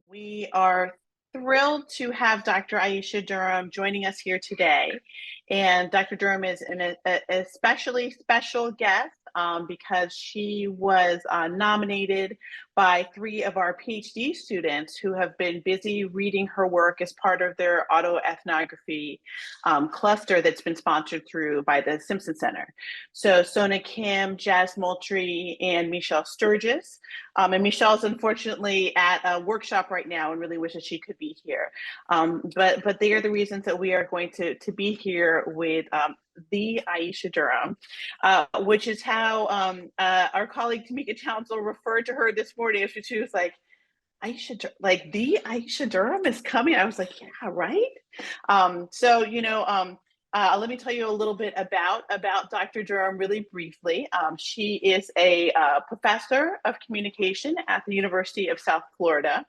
We are thrilled to have Dr. Aisha Durham joining us here today. And Dr. Durham is an especially special guest because she was nominated by three of our PhD students who have been busy reading her work as part of their autoethnography cluster that's been sponsored through by the Simpson Center. So Sona Kim, Jazz Moultrie, and Michelle Sturgis. And Michelle's unfortunately at a workshop right now and really wishes she could be here. But they are the reasons that we are going to be here with the Aisha Durham, which is how our colleague Tamika Townsend referred to her this morning. She was like, like the Aisha Durham is coming. I was like, yeah, right. Let me tell you a little bit about Dr. Durham really briefly. She is a professor of communication at the University of South Florida.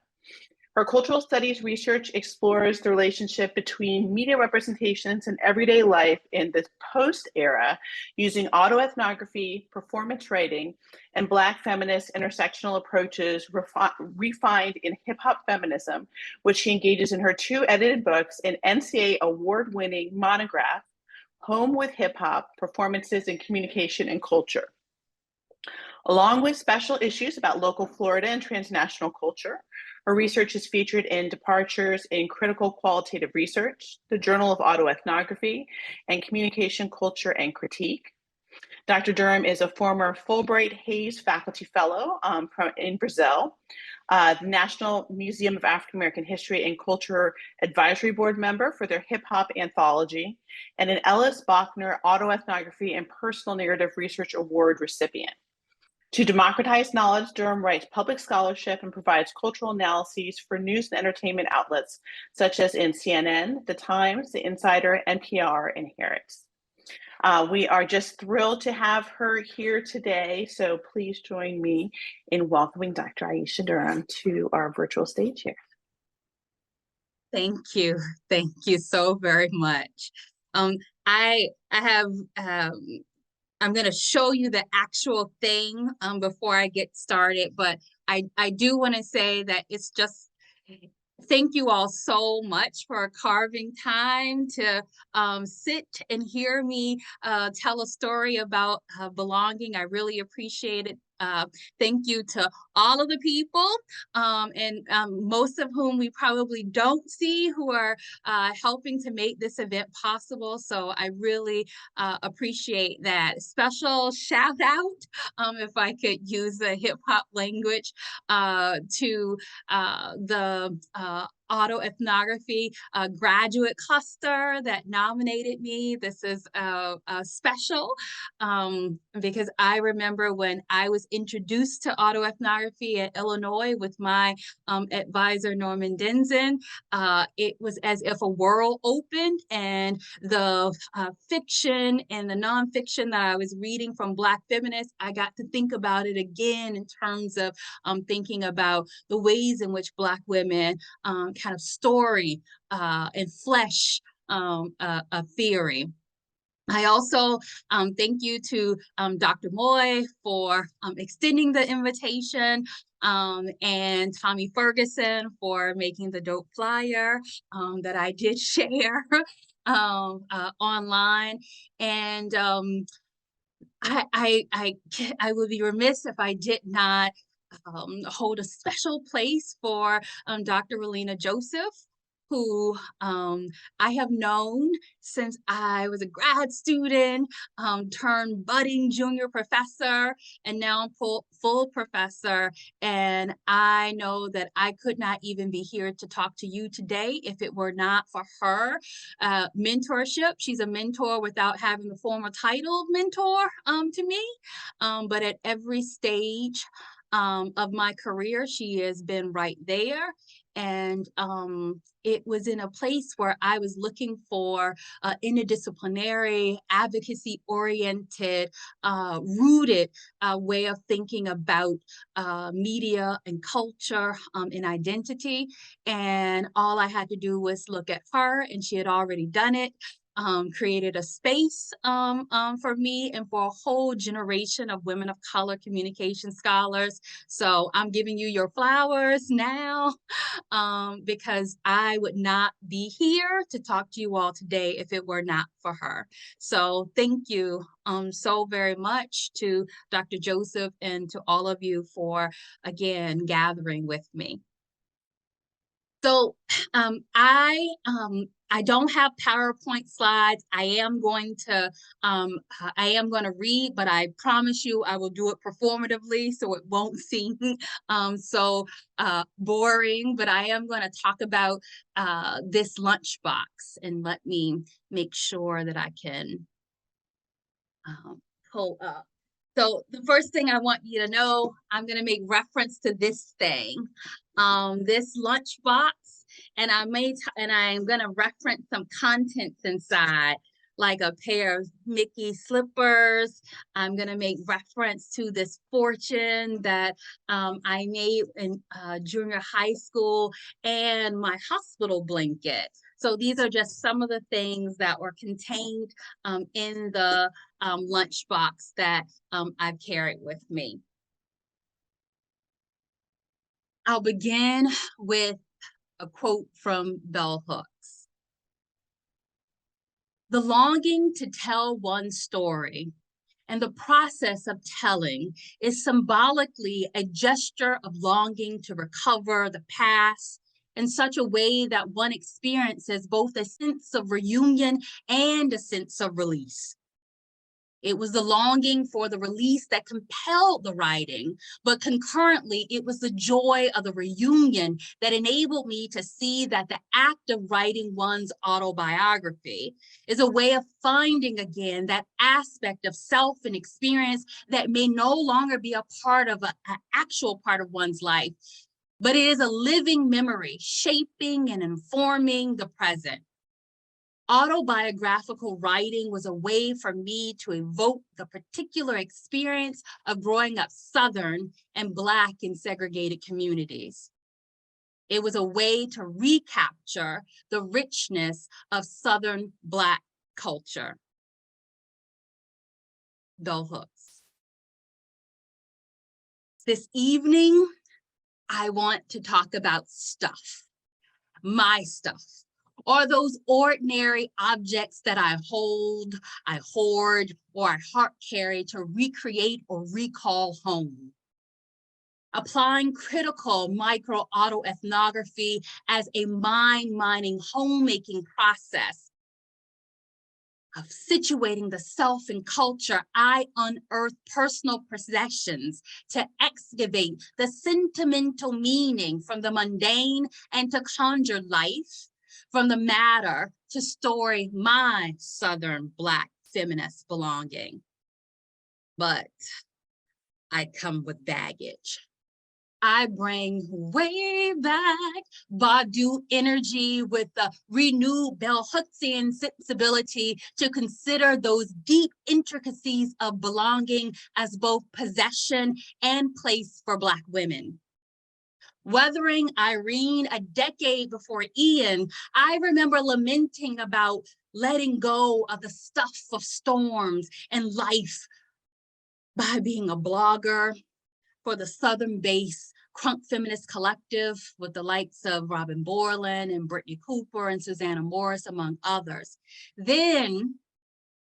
Her cultural studies research explores the relationship between media representations and everyday life in the post-era using autoethnography, performance writing, and Black feminist intersectional approaches refined in hip-hop feminism, which she engages in her two edited books, an NCAA award-winning monograph, Home with Hip Hop, Performances in Communication and Culture. Along with special issues about local Florida and transnational culture, her research is featured in Departures in Critical Qualitative Research, the Journal of Autoethnography, and Communication, Culture, and Critique. Dr. Durham is a former Fulbright Hays Faculty Fellow in Brazil, the National Museum of African American History and Culture Advisory Board member for their Hip Hop Anthology, and an Ellis Bachner Autoethnography and Personal Narrative Research Award recipient. To democratize knowledge, Durham writes public scholarship and provides cultural analyses for news and entertainment outlets, such as in CNN, The Times, The Insider, NPR, and Harris. We are just thrilled to have her here today, so please join me in welcoming Dr. Aisha Durham to our virtual stage here. Thank you. Thank you so very much. I'm going to show you the actual thing before I get started, but I do want to say that it's just, thank you all so much for carving time to sit and hear me tell a story about belonging. I really appreciate it. Thank you to all of the people, and most of whom we probably don't see, who are helping to make this event possible. So I really appreciate that. Special shout out, if I could use the hip hop language, to the autoethnography graduate cluster that nominated me. This is special because I remember when I was introduced to autoethnography at Illinois with my advisor, Norman Denzen. It was as if a world opened, and the fiction and the nonfiction that I was reading from Black feminists, I got to think about it again in terms of thinking about the ways in which Black women kind of story and flesh a theory. I also thank you to Dr. Moy for extending the invitation, and Tommy Ferguson for making the dope flyer that I did share online. And I would be remiss if I did not hold a special place for Dr. Relina Joseph, who I have known since I was a grad student, turned budding junior professor, and now full professor. And I know that I could not even be here to talk to you today if it were not for her mentorship. She's a mentor without having the formal title of mentor to me, but at every stage of my career, she has been right there. And it was in a place where I was looking for interdisciplinary, advocacy-oriented, rooted way of thinking about media and culture and identity. And all I had to do was look at her, and she had already done it. created a space for me and for a whole generation of women of color communication scholars. So I'm giving you your flowers now because I would not be here to talk to you all today if it were not for her. So thank you so very much to Dr. Joseph and to all of you for, again, gathering with me. So I don't have PowerPoint slides. I am going to read, but I promise you I will do it performatively so it won't seem so boring. But I am going to talk about this lunchbox, and let me make sure that I can pull up. So the first thing I want you to know, I'm going to make reference to this thing, this lunchbox, and I'm going to reference some contents inside, like a pair of Mickey slippers. I'm going to make reference to this fortune that I made in junior high school, and my hospital blanket. So these are just some of the things that were contained in the lunchbox that I've carried with me. I'll begin with a quote from Bell Hooks. The longing to tell one's story and the process of telling is symbolically a gesture of longing to recover the past in such a way that one experiences both a sense of reunion and a sense of release. It was the longing for the release that compelled the writing, but concurrently, it was the joy of the reunion that enabled me to see that the act of writing one's autobiography is a way of finding again that aspect of self and experience that may no longer be a part of an actual part of one's life, but it is a living memory shaping and informing the present. Autobiographical writing was a way for me to evoke the particular experience of growing up Southern and Black in segregated communities. It was a way to recapture the richness of Southern Black culture. Bell Hooks. This evening, I want to talk about stuff, my stuff, or those ordinary objects that I hold, I hoard, or I heart carry to recreate or recall home. Applying critical microautoethnography as a mind-mining homemaking process of situating the self and culture, I unearth personal possessions to excavate the sentimental meaning from the mundane and to conjure life from the matter to story my Southern Black feminist belonging. But I come with baggage. I bring way back Badu energy with the renewed Bell Hooksian sensibility to consider those deep intricacies of belonging as both possession and place for Black women. Weathering Irene a decade before Ian, I remember lamenting about letting go of the stuff of storms and life by being a blogger for the Southern-based Crunk Feminist Collective with the likes of Robin Borland and Brittany Cooper and Susanna Morris, among others. Then,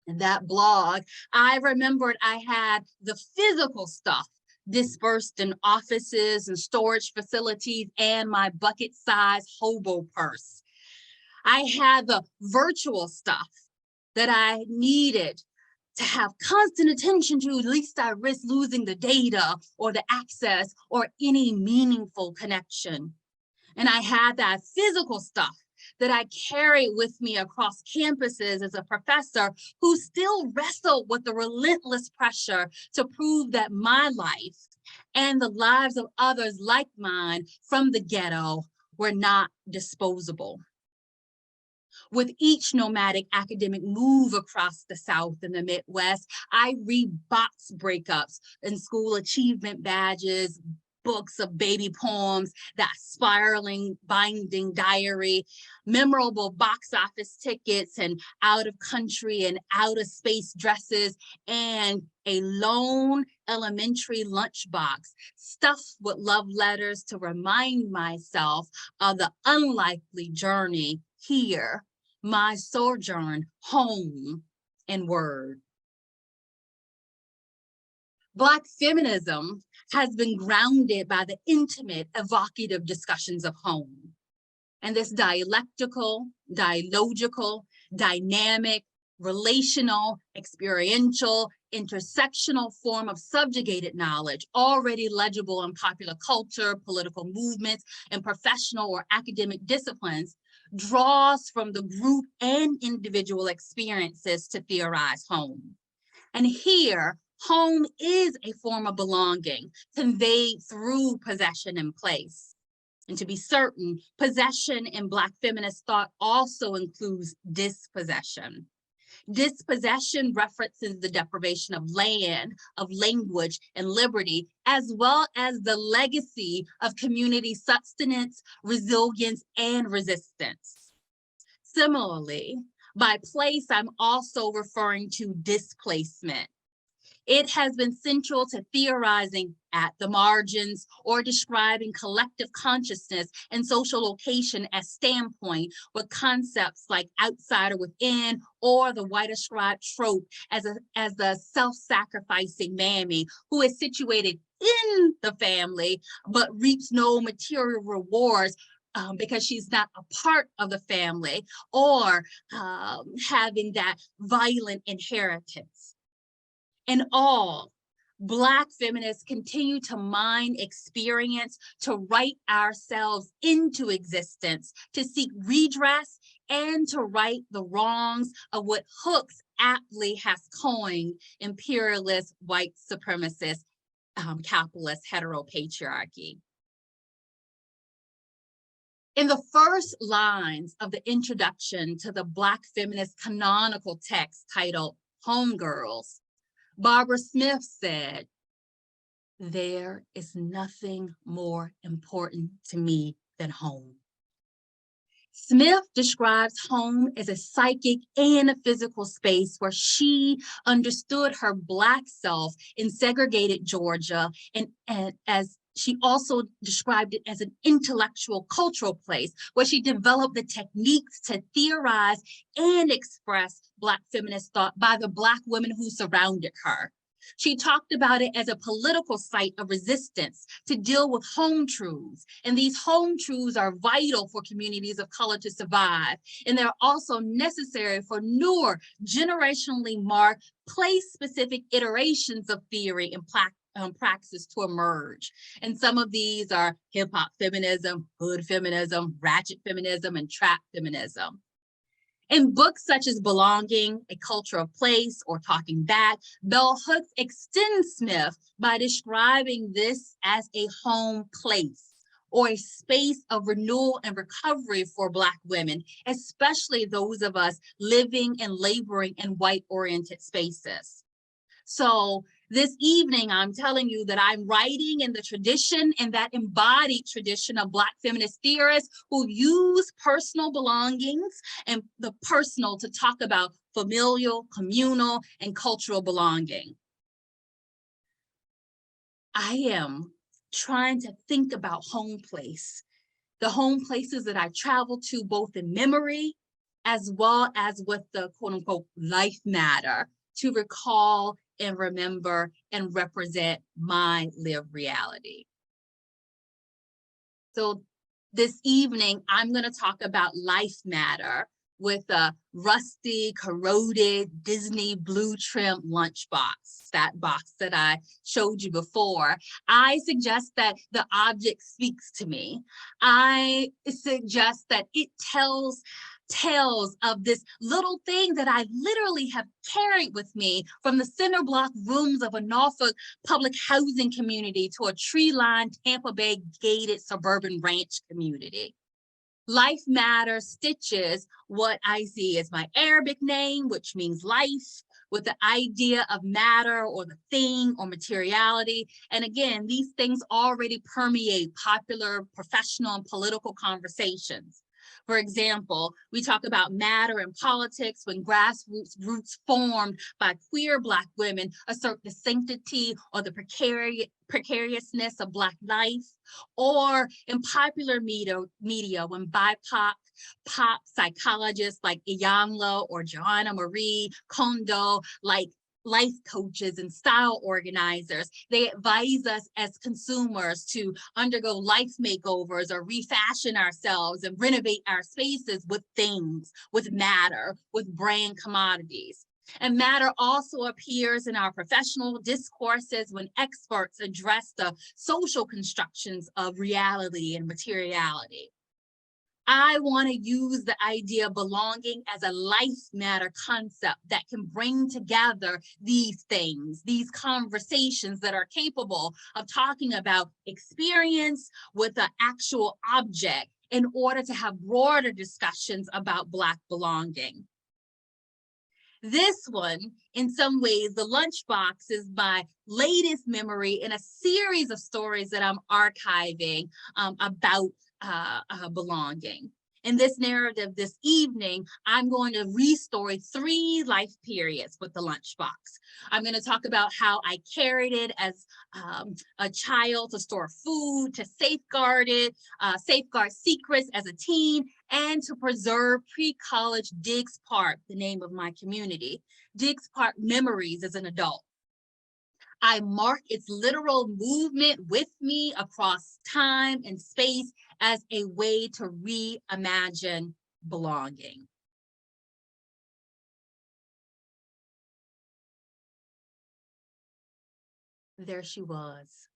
in that blog, I remembered I had the physical stuff dispersed in offices and storage facilities and my bucket-sized hobo purse. I had the virtual stuff that I needed to have constant attention to, least I risk losing the data or the access or any meaningful connection. And I had that physical stuff that I carried with me across campuses as a professor who still wrestled with the relentless pressure to prove that my life and the lives of others like mine from the ghetto were not disposable. With each nomadic academic move across the South and the Midwest, I read box breakups and school achievement badges, books of baby poems, that spiraling binding diary, memorable box office tickets, and out of country and out of space dresses, and a lone elementary lunchbox stuffed with love letters to remind myself of the unlikely journey here, my sojourn home in word. Black feminism has been grounded by the intimate, evocative discussions of home. And this dialectical, dialogical, dynamic, relational, experiential, intersectional form of subjugated knowledge, already legible in popular culture, political movements, and professional or academic disciplines, draws from the group and individual experiences to theorize home. And here, home is a form of belonging conveyed through possession and place. And to be certain, possession in Black feminist thought also includes dispossession. Dispossession references the deprivation of land, of language, and liberty, as well as the legacy of community sustenance, resilience, and resistance. Similarly, by place, I'm also referring to displacement. It has been central to theorizing at the margins or describing collective consciousness and social location as standpoint, with concepts like outsider within or the white ascribed trope as the self-sacrificing mammy who is situated in the family but reaps no material rewards because she's not a part of the family, or having that violent inheritance. In all, Black feminists continue to mine experience, to write ourselves into existence, to seek redress, and to right the wrongs of what Hooks aptly has coined imperialist, white supremacist, capitalist heteropatriarchy. In the first lines of the introduction to the Black feminist canonical text titled Homegirls, Barbara Smith said, "There is nothing more important to me than home." Smith describes home as a psychic and a physical space where she understood her Black self in segregated Georgia, and as she also described it as an intellectual cultural place where she developed the techniques to theorize and express Black feminist thought by the Black women who surrounded her. She talked about it as a political site of resistance to deal with home truths. And these home truths are vital for communities of color to survive. And they're also necessary for newer, generationally marked, place-specific iterations of theory and praxis to emerge. And some of these are hip-hop feminism, hood feminism, ratchet feminism, and trap feminism. In books such as Belonging, A Culture of Place, or Talking Back, Bell Hooks extends Smith by describing this as a home place, or a space of renewal and recovery for Black women, especially those of us living and laboring in white-oriented spaces. So this evening, I'm telling you that I'm writing in the tradition, and that embodied tradition of Black feminist theorists who use personal belongings and the personal to talk about familial, communal, and cultural belonging. I am trying to think about home place, the home places that I travel to both in memory as well as with the quote unquote life matter to recall and remember and represent my lived reality. So this evening, I'm going to talk about life matter with a rusty, corroded Disney blue trim lunchbox, that box that I showed you before. I suggest that the object speaks to me. I suggest that it tells tales of this little thing that I literally have carried with me from the cinder block rooms of a Norfolk public housing community to a tree-lined Tampa Bay gated suburban ranch community. Life Matter stitches what I see as my Arabic name, which means life, with the idea of matter or the thing or materiality. And again, these things already permeate popular, professional, and political conversations. For example, we talk about matter in politics when grassroots groups formed by queer Black women assert the sanctity or the precariousness of Black life, or in popular media when BIPOC pop psychologists like Iyanla or Joanna Marie Kondo, like life coaches and style organizers, they advise us as consumers to undergo life makeovers or refashion ourselves and renovate our spaces with things, with matter, with brand commodities. And matter also appears in our professional discourses when experts address the social constructions of reality and materiality. I want to use the idea of belonging as a life matter concept that can bring together these things, these conversations that are capable of talking about experience with an actual object in order to have broader discussions about Black belonging. This one, in some ways, the lunchbox is my latest memory in a series of stories that I'm archiving about belonging. In this narrative this evening, I'm going to restory 3 life periods with the lunchbox. I'm going to talk about how I carried it as a child to store food, to safeguard it, safeguard secrets as a teen, and to preserve pre-college Diggs Park, the name of my community, Diggs Park memories as an adult. I mark its literal movement with me across time and space as a way to reimagine belonging. There she was.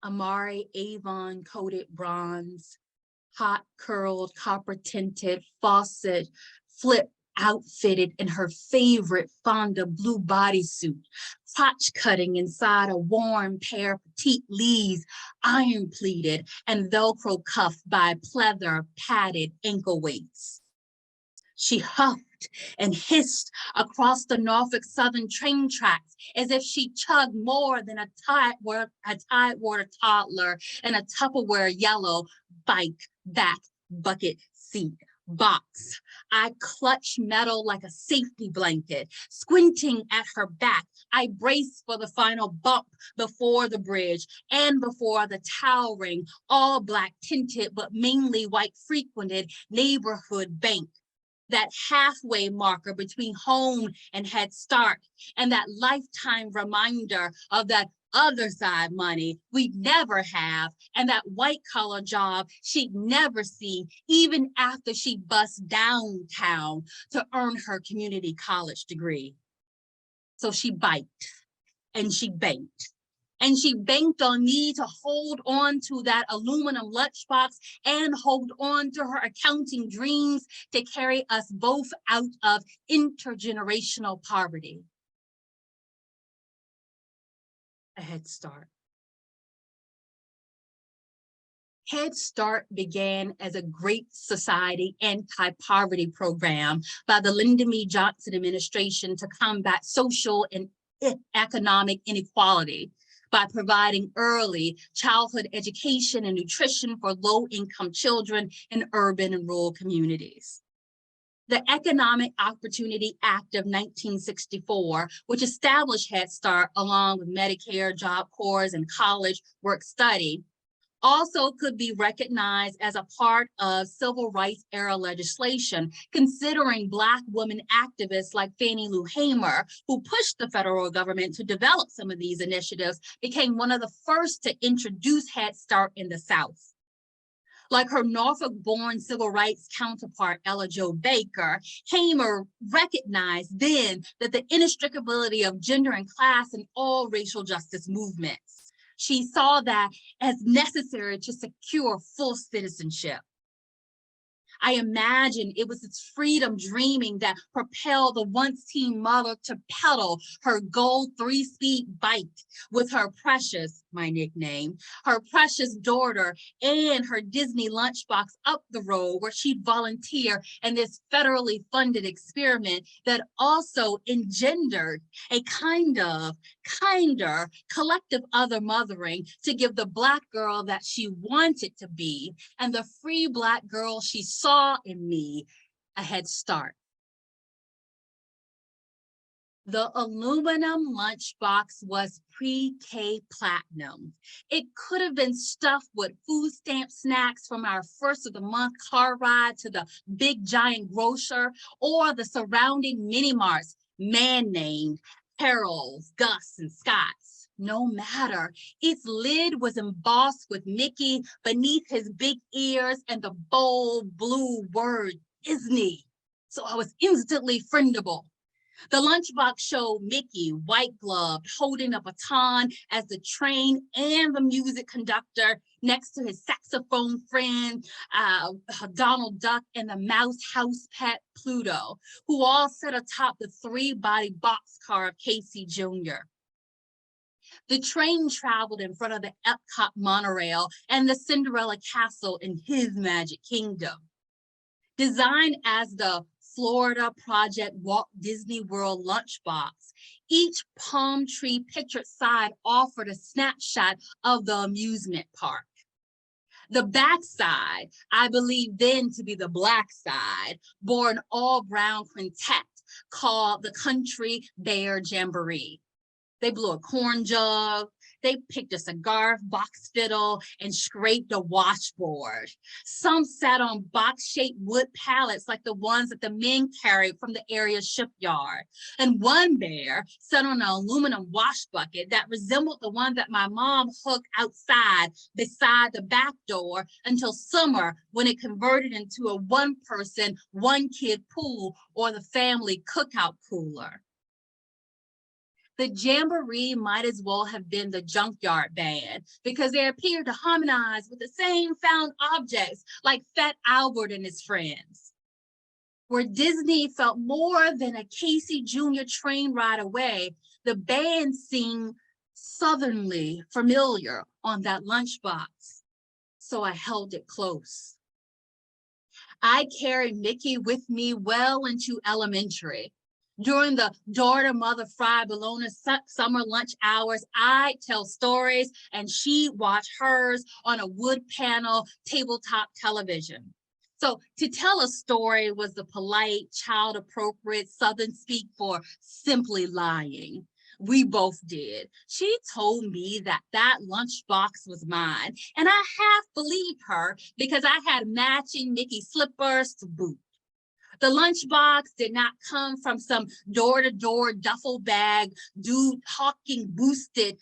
Amari Avon coated bronze, hot curled, copper tinted, faucet, flip outfitted in her favorite Fonda blue bodysuit, crotch cutting inside a warm pair of petite lees, iron pleated and Velcro cuffed by pleather padded ankle weights. She huffed and hissed across the Norfolk Southern train tracks as if she chugged more than a Tidewater toddler in a Tupperware yellow bike back bucket seat box. I clutch metal like a safety blanket. Squinting at her back, I brace for the final bump before the bridge and before the towering, all Black tinted but mainly white frequented neighborhood bank. That halfway marker between home and Head Start, and that lifetime reminder of that other side money we'd never have, and that white-collar job she'd never see, even after she bussed downtown to earn her community college degree. So she biked, and she banked. And she banked on me to hold on to that aluminum lunchbox and hold on to her accounting dreams to carry us both out of intergenerational poverty. A Head Start. Head Start began as a Great Society anti-poverty program by the Lyndon B. Johnson administration to combat social and economic inequality by providing early childhood education and nutrition for low-income children in urban and rural communities. The Economic Opportunity Act of 1964, which established Head Start along with Medicare, Job Corps, and college work study, also could be recognized as a part of civil rights era legislation, considering Black women activists like Fannie Lou Hamer, who pushed the federal government to develop some of these initiatives, became one of the first to introduce Head Start in the South. Like her Norfolk-born civil rights counterpart, Ella Jo Baker, Hamer recognized then that the inextricability of gender and class in all racial justice movements. She saw that as necessary to secure full citizenship. I imagine it was its freedom dreaming that propelled the once teen mother to pedal her gold 3-speed bike with her precious my nickname, her precious daughter, and her Disney lunchbox up the road where she'd volunteer in this federally funded experiment that also engendered a kinder collective other mothering to give the Black girl that she wanted to be and the free Black girl she saw in me a head start. The aluminum lunchbox was pre-K platinum. It could have been stuffed with food stamp snacks from our first of the month car ride to the big giant grocer or the surrounding mini marts, man-named Harold's, Gus, and Scott's. No matter, its lid was embossed with Mickey beneath his big ears and the bold blue word Disney. So I was instantly friendable. The lunchbox showed Mickey, white gloved, holding a baton as the train and the music conductor next to his saxophone friend, Donald Duck, and the mouse house pet Pluto, who all sat atop the three-body boxcar of Casey Jr. The train traveled in front of the Epcot monorail and the Cinderella Castle in his Magic Kingdom. Designed as the Florida Project Walt Disney World lunchbox, each palm tree pictured side offered a snapshot of the amusement park. The backside, I believe then to be the Black side, bore an all-brown quintet called the Country Bear Jamboree. They blew a corn jug, they picked a cigar box fiddle and scraped a washboard. Some sat on box-shaped wood pallets like the ones that the men carried from the area shipyard. And one bear sat on an aluminum wash bucket that resembled the one that my mom hooked outside beside the back door until summer when it converted into a one-person, one-kid pool or the family cookout cooler. The Jamboree might as well have been the junkyard band because they appeared to harmonize with the same found objects like Fat Albert and his friends. Where Disney felt more than a Casey Jr. train ride away, the band seemed southernly familiar on that lunchbox, so I held it close. I carried Mickey with me well into elementary. During the daughter-mother fry bologna summer lunch hours, I'd tell stories and she'd watch hers on a wood panel tabletop television. So to tell a story was the polite, child-appropriate Southern speak for simply lying. We both did. She told me that that lunchbox was mine, and I half believed her because I had matching Mickey slippers to boot. The lunchbox did not come from some door-to-door duffel bag dude hawking boosted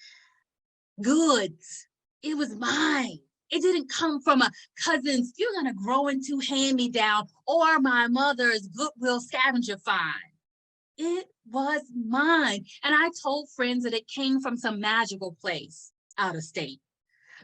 goods. It was mine. It didn't come from a cousin's, you're gonna grow into hand-me-down, or my mother's Goodwill scavenger find. It was mine. And I told friends that it came from some magical place out of state.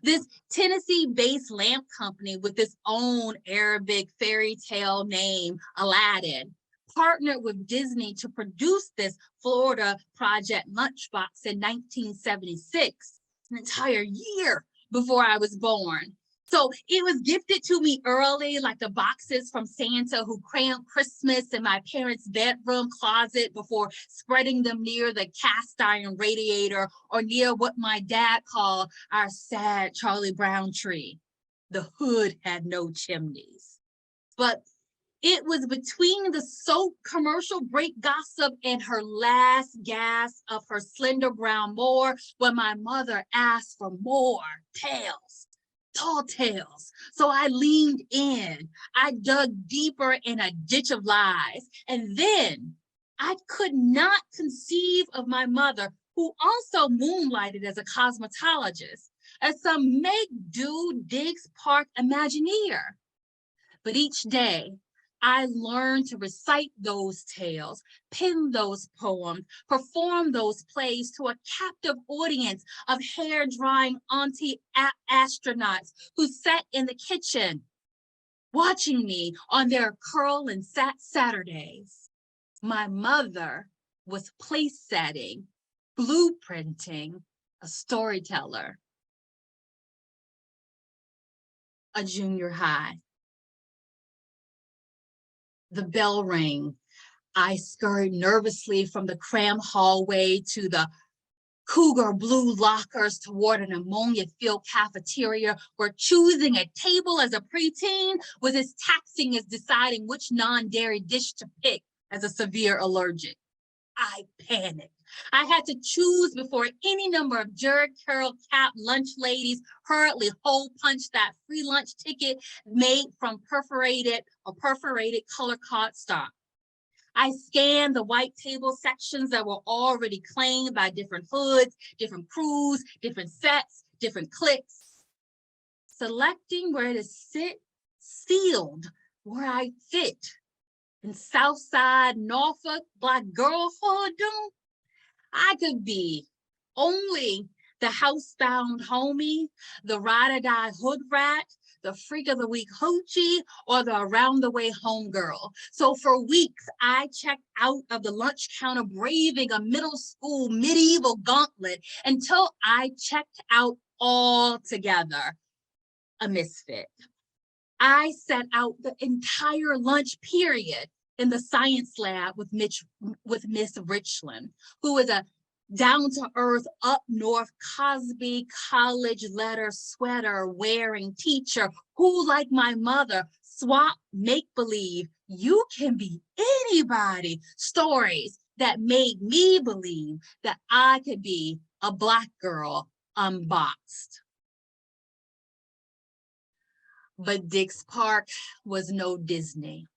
This Tennessee-based lamp company with its own Arabic fairy tale name, Aladdin, partnered with Disney to produce this Florida Project lunchbox in 1976, an entire year before I was born. So it was gifted to me early, like the boxes from Santa who crammed Christmas in my parents' bedroom closet before spreading them near the cast iron radiator or near what my dad called our sad Charlie Brown tree. The hood had no chimneys. But it was between the soap commercial break gossip and her last gasp of her slender brown moor when my mother asked for more tales. Tall tales. So I leaned in. I dug deeper in a ditch of lies. And then I could not conceive of my mother, who also moonlighted as a cosmetologist, as some make-do Diggs Park Imagineer. But each day, I learned to recite those tales, pen those poems, perform those plays to a captive audience of hair-drying auntie astronauts who sat in the kitchen watching me on their curl and sat Saturdays. My mother was place setting, blueprinting, a storyteller a junior high. The bell rang. I scurried nervously from the cram hallway to the cougar blue lockers toward an ammonia-filled cafeteria where choosing a table as a preteen was as taxing as deciding which non-dairy dish to pick as a severe allergic. I panicked. I had to choose before any number of jerk curl cap lunch ladies hurriedly hole punched that free lunch ticket made from perforated color cardstock. I scanned the white table sections that were already claimed by different hoods, different crews, different sets, different cliques. Selecting where to sit sealed where I fit. In Southside Norfolk Black girlhood, I could be only the housebound homie, the ride-or-die hood rat, the freak of the week hoochie, or the around-the-way homegirl. So for weeks, I checked out of the lunch counter braving a middle school medieval gauntlet until I checked out altogether, a misfit. I sat out the entire lunch period in the science lab with Miss Richland, who is a down-to-earth, up-north Cosby College letter sweater wearing teacher who, like my mother, swap make-believe, you can be anybody, stories that made me believe that I could be a Black girl unboxed. But Dix Park was no Disney.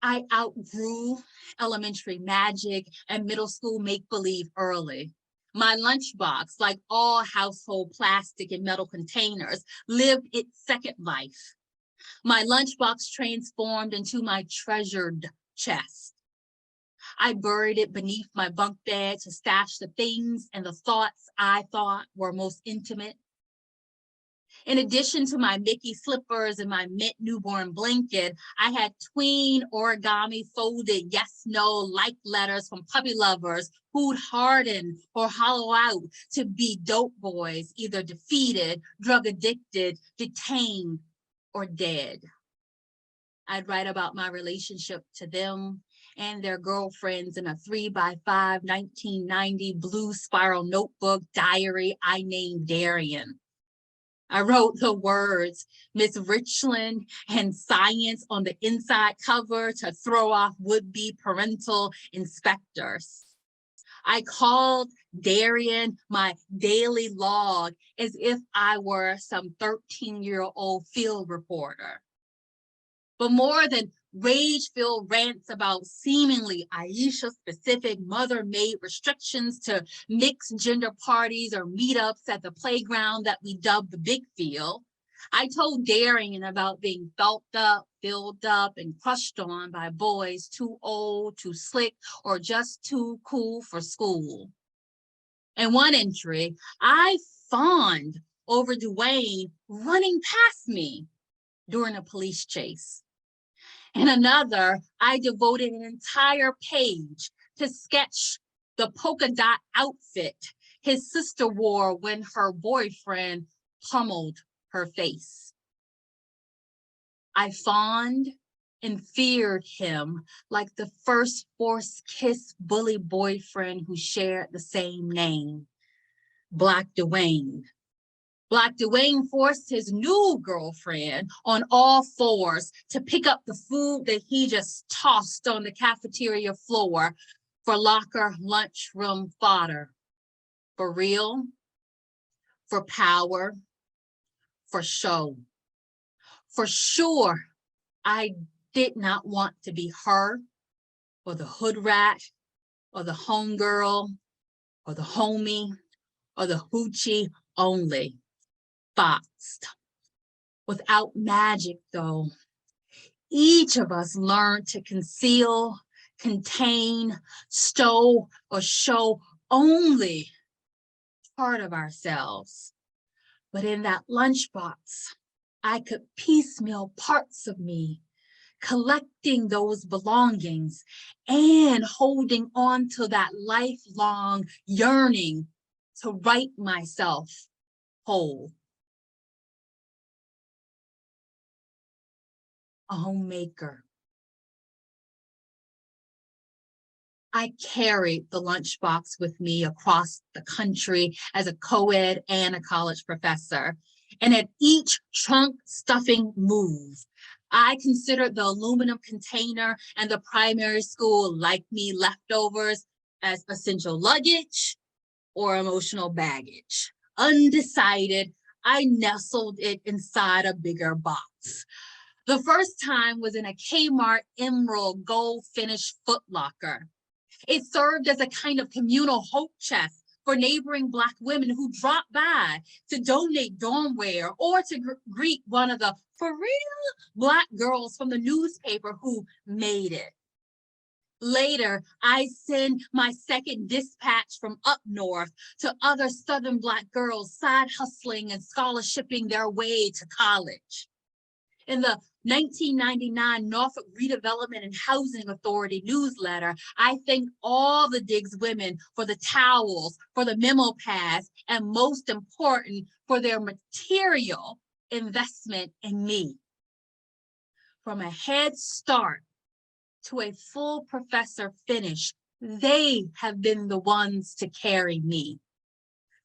I outgrew elementary magic and middle school make-believe early. My lunchbox, like all household plastic and metal containers, lived its second life. My lunchbox transformed into my treasured chest. I buried it beneath my bunk bed to stash the things and the thoughts I thought were most intimate. In addition to my Mickey slippers and my mint newborn blanket, I had tween origami folded yes, no, like letters from puppy lovers who'd harden or hollow out to be dope boys, either defeated, drug addicted, detained, or dead. I'd write about my relationship to them and their girlfriends in a 3x5 1990 blue spiral notebook diary I named Darian. I wrote the words Miss Richland and science on the inside cover to throw off would-be parental inspectors. I called Darian my daily log as if I were some 13-year-old field reporter. But more than rage-filled rants about seemingly Aisha-specific mother-made restrictions to mixed gender parties or meetups at the playground that we dubbed the Big Field, I told Darian about being felt up, filled up, and crushed on by boys too old, too slick, or just too cool for school. In one entry, I fawned over Dwayne running past me during a police chase. In another, I devoted an entire page to sketch the polka dot outfit his sister wore when her boyfriend pummeled her face. I fawned and feared him like the first forced kiss bully boyfriend who shared the same name, Black Dwayne. Black Dwayne forced his new girlfriend on all fours to pick up the food that he just tossed on the cafeteria floor for locker lunchroom fodder. For real, for power, for show. For sure, I did not want to be her or the hood rat or the homegirl or the homie or the hoochie only. Boxed. Without magic, though, each of us learned to conceal, contain, stow, or show only part of ourselves. But in that lunchbox, I could piecemeal parts of me, collecting those belongings and holding on to that lifelong yearning to write myself whole. a homemaker. I carried the lunchbox with me across the country as a co-ed and a college professor. And at each trunk stuffing move, I considered the aluminum container and the primary school like me leftovers as essential luggage or emotional baggage. Undecided, I nestled it inside a bigger box. The first time was in a Kmart Emerald gold finish footlocker. It served as a kind of communal hope chest for neighboring Black women who dropped by to donate dorm wear or to greet one of the for real Black girls from the newspaper who made it. Later, I send my second dispatch from up north to other Southern Black girls side hustling and scholarshiping their way to college. In the 1999 Norfolk Redevelopment and Housing Authority newsletter, I thank all the Diggs women for the towels, for the memo pads, and most important, for their material investment in me. From a head start to a full professor finish, they have been the ones to carry me.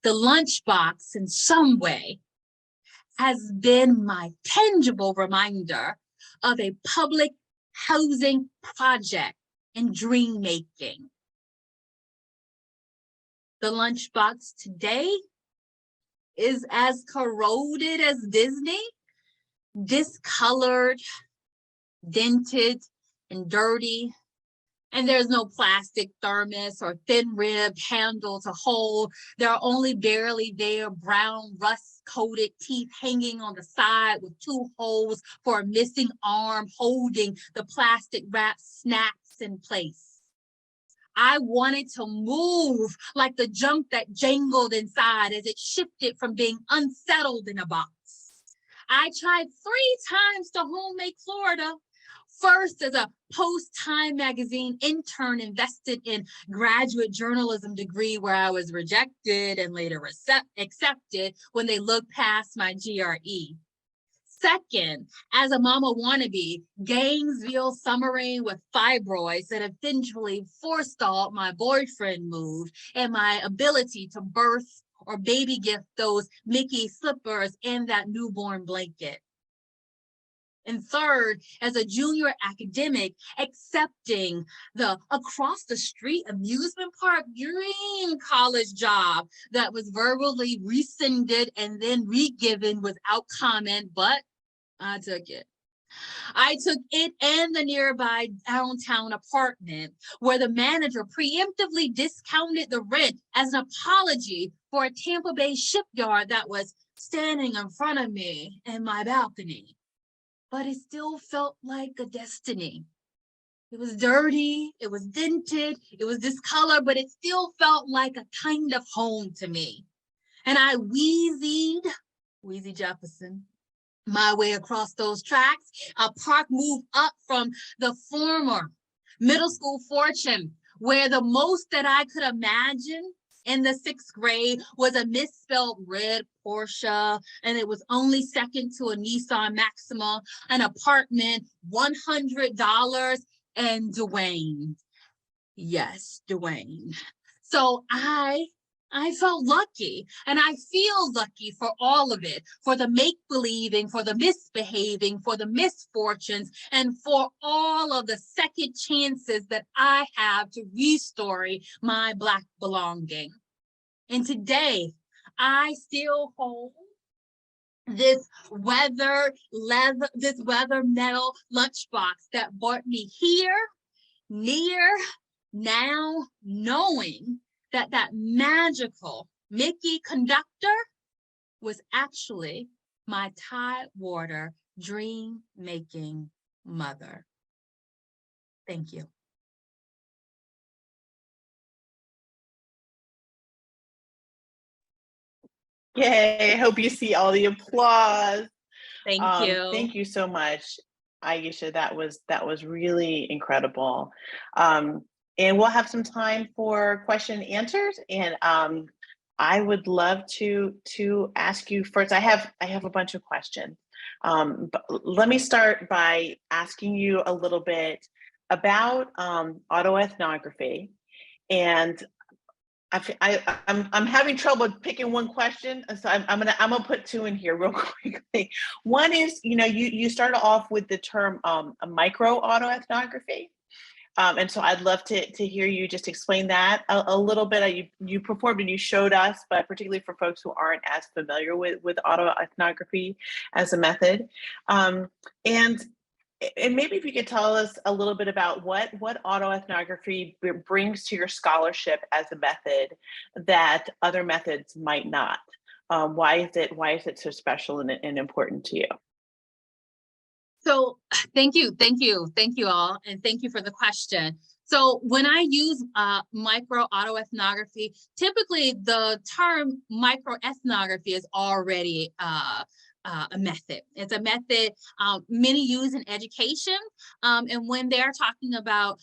The lunchbox, in some way, has been my tangible reminder of a public housing project and dream making. The lunchbox today is as corroded as Disney, discolored, dented, and dirty. And there's no plastic thermos or thin ribbed handle to hold. There are only barely there brown rust-coated teeth hanging on the side with 2 holes for a missing arm holding the plastic wrapped snacks in place. I wanted to move like the junk that jangled inside as it shifted from being unsettled in a box. I tried 3 times to homemake Florida. First, as a post-Time magazine intern invested in graduate journalism degree where I was rejected and later accepted when they looked past my GRE. Second, as a mama wannabe, Gainesville summering with fibroids that eventually forestalled my boyfriend move and my ability to birth or baby gift those Mickey slippers and that newborn blanket. And third, as a junior academic, accepting the across the street amusement park dream college job that was verbally rescinded and then re-given without comment, but I took it. I took it and the nearby downtown apartment where the manager preemptively discounted the rent as an apology for a Tampa Bay shipyard that was standing in front of me in my balcony. But it still felt like a destiny. It was dirty, it was dented, it was discolored, but it still felt like a kind of home to me. And I Wheezy Jefferson, my way across those tracks. A park moved up from the former middle school fortune, where the most that I could imagine in the 6th grade was a misspelled red Porsche, and it was only second to a Nissan Maxima, an apartment, $100, and Dwayne. Yes, Dwayne. So I felt lucky, and I feel lucky for all of it, for the make-believing, for the misbehaving, for the misfortunes, and for all of the second chances that I have to restory my Black belonging. And today, I still hold this weather metal lunchbox that brought me here, near, now, knowing that that magical Mickey conductor was actually my Tidewater dream-making mother. Thank you. Yay, I hope you see all the applause. Thank you. Thank you so much, Aisha. That was really incredible. And we'll have some time for question and answers. And I would love to ask you first. I have a bunch of questions. But let me start by asking you a little bit about autoethnography. And I'm having trouble picking one question, so I'm gonna put two in here real quickly. One is, you started off with the term microautoethnography. And so I'd love to hear you just explain that a little bit. You performed and you showed us, but particularly for folks who aren't as familiar with autoethnography as a method. And maybe if you could tell us a little bit about what autoethnography brings to your scholarship as a method that other methods might not. Why is it so special and important to you? So thank you all, and thank you for the question. So when I use microautoethnography, typically the term microethnography is already a method. It's a method many use in education, and when they're talking about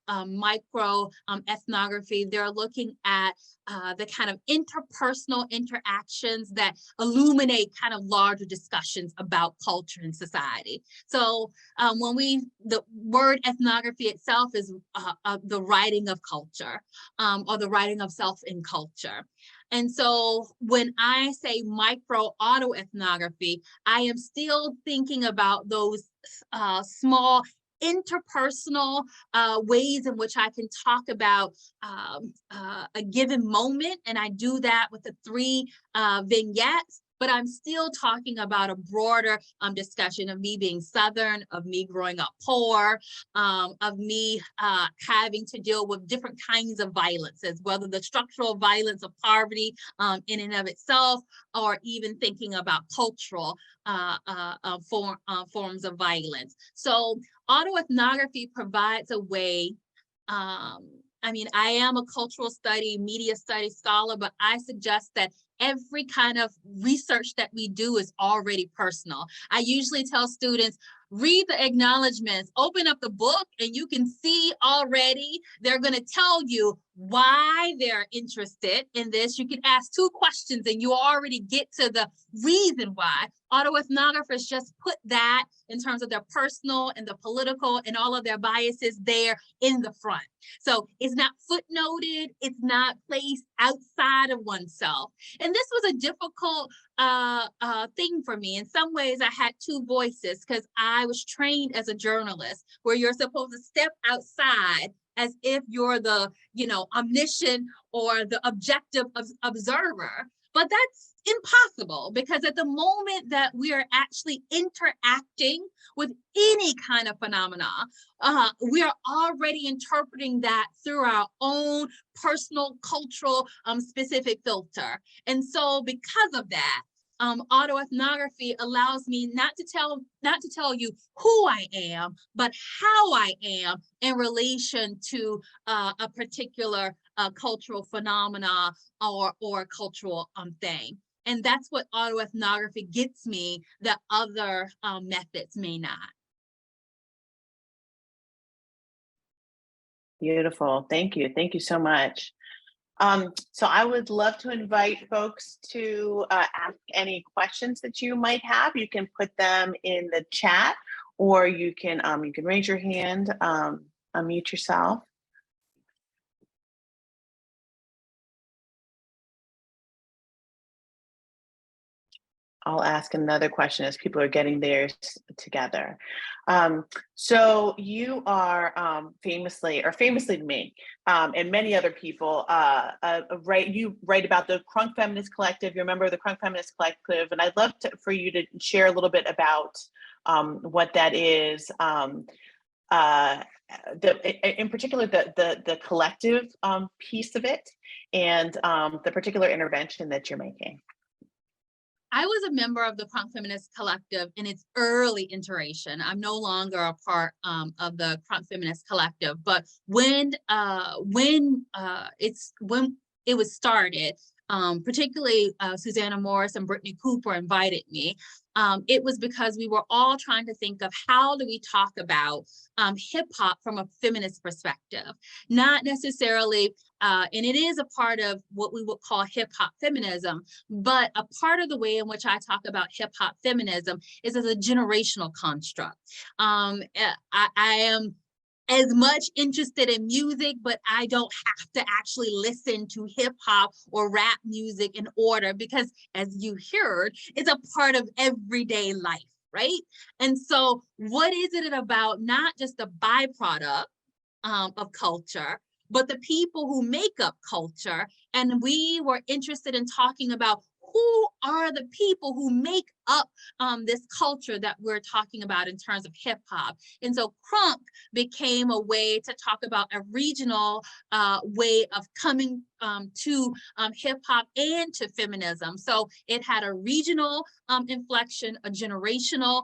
microethnography, they're looking at the kind of interpersonal interactions that illuminate kind of larger discussions about culture and society. So the word ethnography itself is the writing of culture, or the writing of self in culture. And so when I say microautoethnography, I am still thinking about those small interpersonal ways in which I can talk about a given moment. And I do that with the 3 vignettes. But I'm still talking about a broader discussion of me being Southern, of me growing up poor, of me having to deal with different kinds of violences, whether the structural violence of poverty in and of itself, or even thinking about cultural forms of violence. So autoethnography provides a way. I am a cultural study, media studies scholar, but I suggest that every kind of research that we do is already personal. I usually tell students, read the acknowledgments, open up the book, and you can see already they're going to tell you why they're interested in this. You can ask 2 questions and you already get to the reason why. Autoethnographers just put that in terms of their personal and the political and all of their biases there in the front. So it's not footnoted, it's not placed outside of oneself. And this was a difficult thing for me. In some ways, I had 2 voices because I was trained as a journalist where you're supposed to step outside as if you're the, omniscient or the objective observer. But that's impossible, because at the moment that we are actually interacting with any kind of phenomena, we are already interpreting that through our own personal, cultural, specific filter. And so because of that, autoethnography allows me not to tell you who I am, but how I am in relation to a particular cultural phenomena or cultural thing. And that's what autoethnography gets me that other methods may not. Beautiful. Thank you. Thank you so much. So I would love to invite folks to ask any questions that you might have. You can put them in the chat, or you can raise your hand, unmute yourself. I'll ask another question as people are getting theirs together. So you are famously to me, and many other people, you write about the Crunk Feminist Collective. You're a member of the Crunk Feminist Collective, and I'd love for you to share a little bit about what that is. In particular, the collective piece of it, and the particular intervention that you're making. I was a member of the Crunk Feminist Collective in its early iteration. I'm no longer a part of the Crunk Feminist Collective, but when it was started, particularly Susanna Morris and Brittany Cooper invited me. it was because we were all trying to think of how do we talk about hip hop from a feminist perspective, not necessarily, and it is a part of what we would call hip hop feminism, but a part of the way in which I talk about hip hop feminism is as a generational construct. I am as much interested in music, but I don't have to actually listen to hip hop or rap music in order, because as you heard, it's a part of everyday life, right? And so what is it about not just the byproduct of culture, but the people who make up culture? And we were interested in talking about who are the people who make up this culture that we're talking about in terms of hip hop. And so crunk became a way to talk about a regional way of coming to hip hop and to feminism. So it had a regional inflection, a generational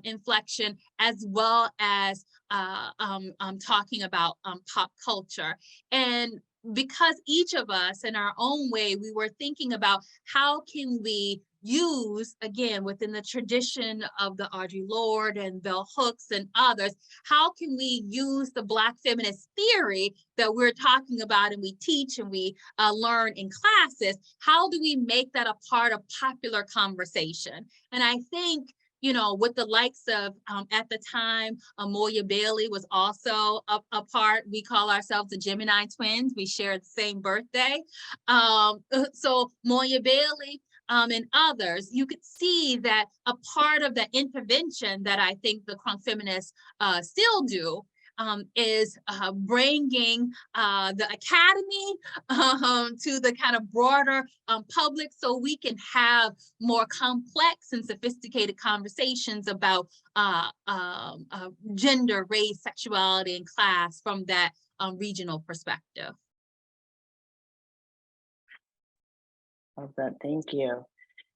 inflection, as well as talking about pop culture. And because each of us in our own way, we were thinking about how can we use, again, within the tradition of the Audre Lorde and Bell Hooks and others, how can we use the Black feminist theory that we're talking about and we teach and we learn in classes, how do we make that a part of popular conversation? And I think, you know, with the likes of, at the time, Moya Bailey was also a part. We call ourselves the Gemini twins. We share the same birthday. So Moya Bailey and others, you could see that a part of the intervention that I think the crunk feminists still do is bringing the academy to the kind of broader public, so we can have more complex and sophisticated conversations about gender, race, sexuality, and class from that regional perspective. Well done, thank you.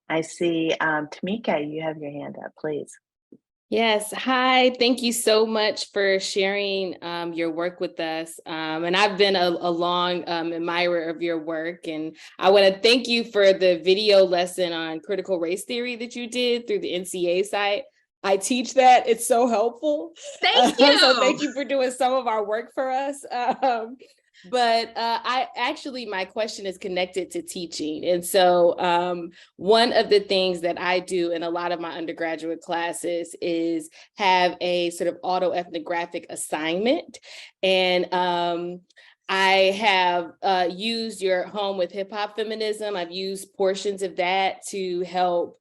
I see Tamika, you have your hand up, please. Yes, hi, thank you so much for sharing your work with us. And I've been a long admirer of your work, and I want to thank you for the video lesson on critical race theory that you did through the NCA site. I teach that, it's so helpful. Thank you. So thank you for doing some of our work for us. But my question is connected to teaching. And so one of the things that I do in a lot of my undergraduate classes is have a sort of autoethnographic assignment. And I have used your Home with Hip Hop Feminism. I've used portions of that to help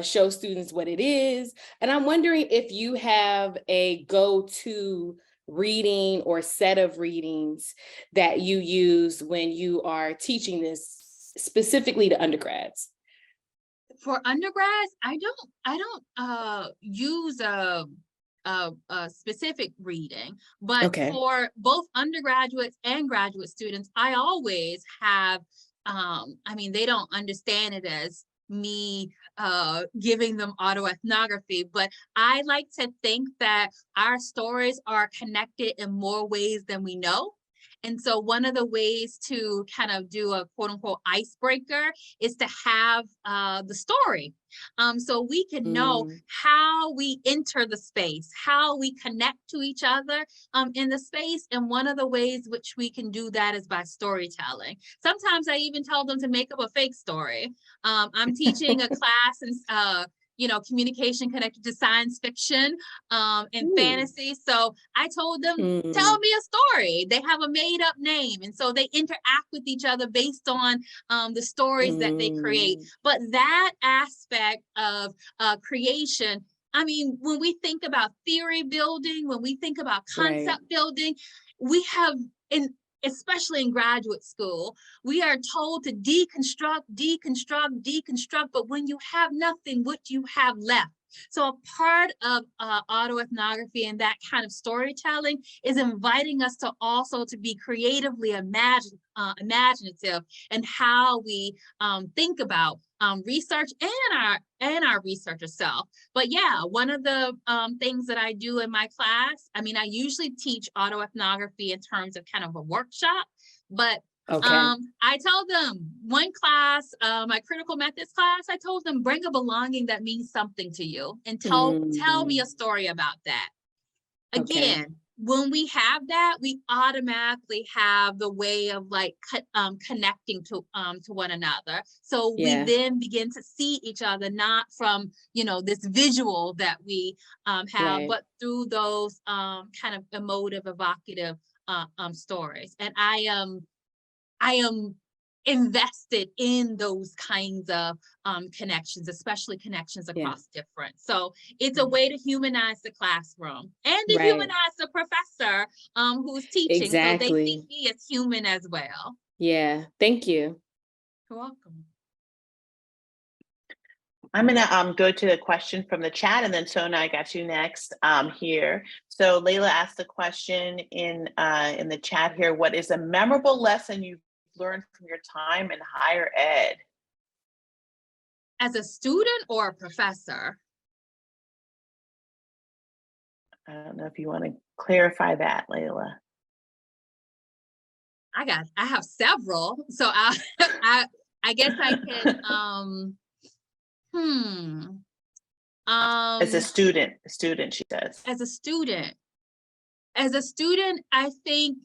show students what it is. And I'm wondering if you have a go-to reading or set of readings that you use when you are teaching this specifically to undergrads. For undergrads, I don't use a specific reading, but Okay. For both undergraduates and graduate students, I always have, I mean, they don't understand it as me giving them autoethnography, but I like to think that our stories are connected in more ways than we know. And so one of the ways to kind of do a quote unquote icebreaker is to have the story. So we can know how we enter the space, how we connect to each other in the space. And one of the ways which we can do that is by storytelling. Sometimes I even tell them to make up a fake story. I'm teaching a class in communication connected to science fiction and fantasy. So I told them, tell me a story. They have a made up name. And so they interact with each other based on the stories that they create. But that aspect of creation, I mean, when we think about theory building, when we think about concept building, we have especially in graduate school, we are told to deconstruct, but when you have nothing, what do you have left? So a part of autoethnography and that kind of storytelling is inviting us to also to be creatively imaginative and how we think about research and our researcher self. But yeah, one of the things that I do in my class, I mean, I usually teach autoethnography in terms of kind of a workshop, but Okay. I told them one class, my critical methods class, I told them bring a belonging that means something to you and tell me a story about that. Again, when we have that, we automatically have the way of like connecting to one another. So we then begin to see each other, not from, this visual that we have, but through those kind of emotive, evocative stories. And I am invested in those kinds of connections, especially connections across different. So it's a way to humanize the classroom and to humanize the professor who's teaching. So they see me as human as well. Yeah, thank you. You're welcome. I'm gonna go to the question from the chat, and then Sona, I got you next here. So Layla asked the question in the chat here: what is a memorable lesson you've learned from your time in higher ed? As a student or a professor? I don't know if you want to clarify that, Layla. I have several, so I guess I can. As a student, she says. As a student, I think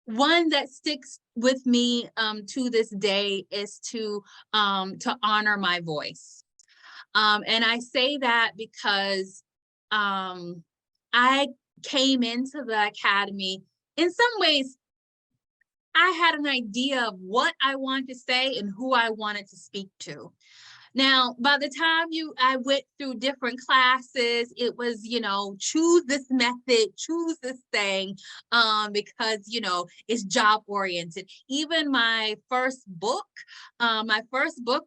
one that sticks with me to this day is to honor my voice. And I say that because I came into the academy, in some ways, I had an idea of what I wanted to say and who I wanted to speak to. Now, by the time I went through different classes, it was, choose this method, choose this thing, because, it's job oriented. Even my first book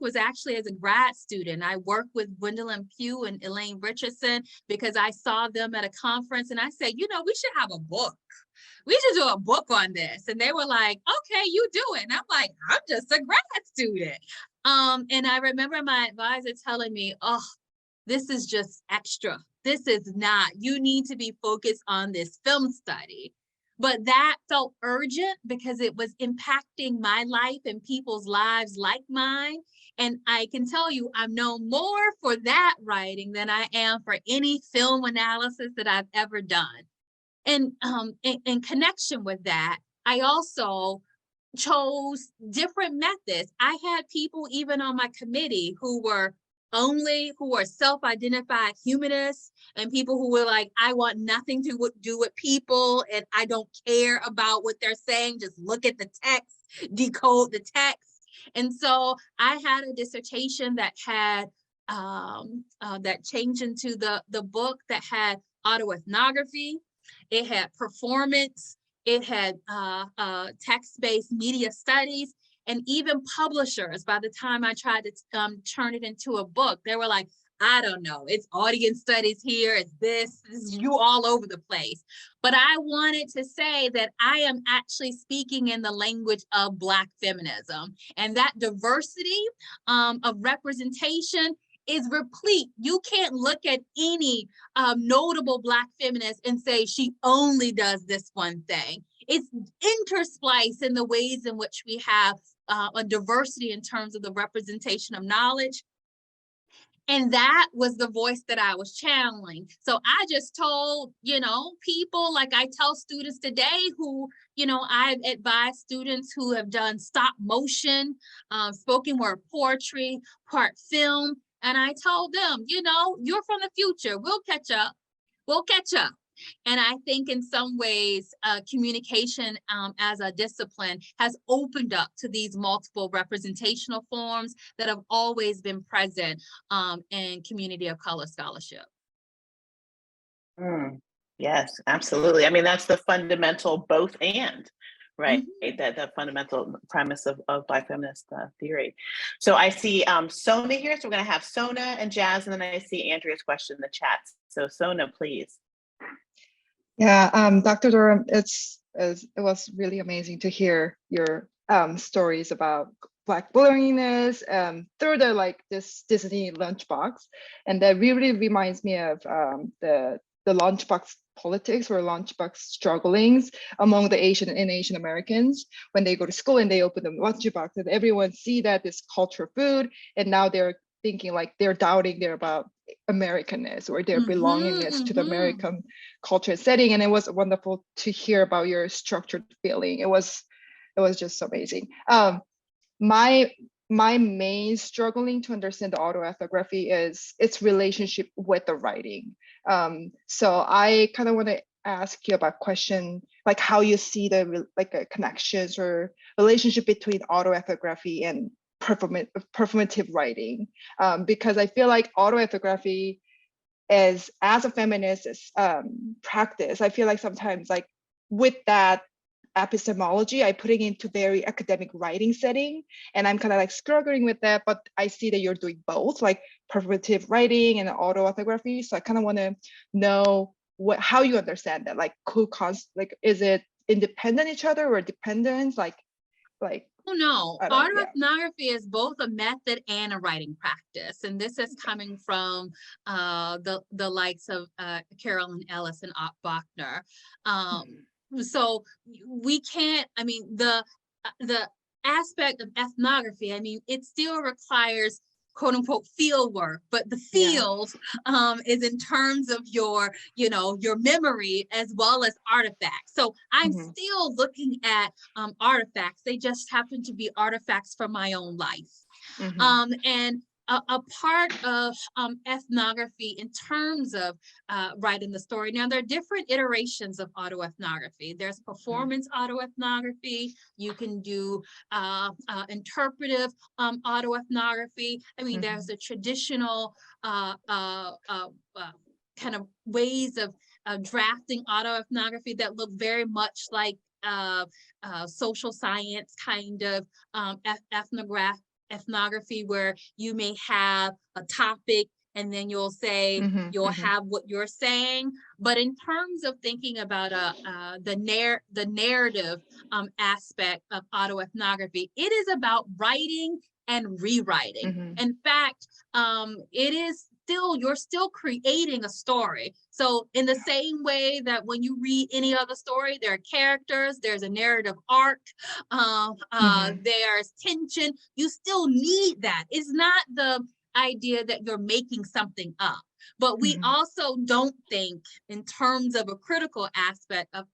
was actually as a grad student. I worked with Gwendolyn Pugh and Elaine Richardson because I saw them at a conference and I said, we should have a book. We should do a book on this. And they were like, okay, you do it. And I'm like, I'm just a grad student. And I remember my advisor telling me, oh, this is just extra. This is not, you need to be focused on this film study. But that felt urgent because it was impacting my life and people's lives like mine. And I can tell you, I'm known more for that writing than I am for any film analysis that I've ever done. And in connection with that, I also chose different methods. I had people even on my committee who were self-identified humanists and people who were like, I want nothing to do with people and I don't care about what they're saying. Just look at the text, decode the text. And so I had a dissertation that had that changed into the book that had autoethnography. It had performance, it had text-based media studies, and even publishers, by the time I tried to turn it into a book, they were like, I don't know, it's audience studies here, it's this is you all over the place. But I wanted to say that I am actually speaking in the language of Black feminism, and that diversity of representation is replete. You can't look at any notable Black feminist and say she only does this one thing. It's interspliced in the ways in which we have a diversity in terms of the representation of knowledge. And that was the voice that I was channeling. So I just told, people, like I tell students today who, I've advised students who have done stop motion, spoken word poetry, part film. And I told them, you're from the future. We'll catch up. We'll catch up. And I think in some ways, communication as a discipline has opened up to these multiple representational forms that have always been present in community of color scholarship. Yes, absolutely. I mean, that's the fundamental both and, right? Mm-hmm. That fundamental premise of Black feminist theory. So I see Sona here. So we're going to have Sona and Jazz, and then I see Andrea's question in the chat. So Sona, please. Yeah, Dr. Durham, it was really amazing to hear your stories about Black willingness through this Disney lunchbox, and that really reminds me of the lunchbox politics or lunchbox strugglings among the Asian Americans when they go to school and they open the lunchbox and everyone see that this culture food, and now they're thinking like they're doubting their about Americanness or their belongingness to the American culture and setting. And it was wonderful to hear about your structured feeling. It was just so amazing. My main struggling to understand the autoethnography is its relationship with the writing. So I kind of want to ask you about question like how you see the connections or relationship between autoethnography and performative writing, because I feel like autoethnography is, as a feminist practice, I feel like sometimes like with that epistemology, I put it into very academic writing setting, and I'm kind of like struggling with that. But I see that you're doing both, like performative writing and autoethnography. So I kind of want to know how you understand that, like is it independent each other or dependent? Oh no, yeah. autoethnography is both a method and a writing practice, and this is coming from the likes of Carolyn Ellis and Ott Bachner. So we can't, I mean, the aspect of ethnography, I mean, it still requires quote unquote field work, but the field is in terms of your memory as well as artifacts. So I'm still looking at artifacts. They just happen to be artifacts from my own life. And a part of ethnography in terms of writing the story. Now, there are different iterations of autoethnography. There's performance autoethnography. You can do interpretive autoethnography. I mean, there's the traditional kind of ways of drafting autoethnography that look very much like social science kind of ethnography, where you may have a topic and then you'll say you'll have what you're saying. But in terms of thinking about the narrative aspect of autoethnography, it is about writing and rewriting. In fact, it is you're still creating a story. So in the same way that when you read any other story, there are characters, there's a narrative arc, there's tension, you still need that. It's not the idea that you're making something up, but we also don't think in terms of a critical aspect of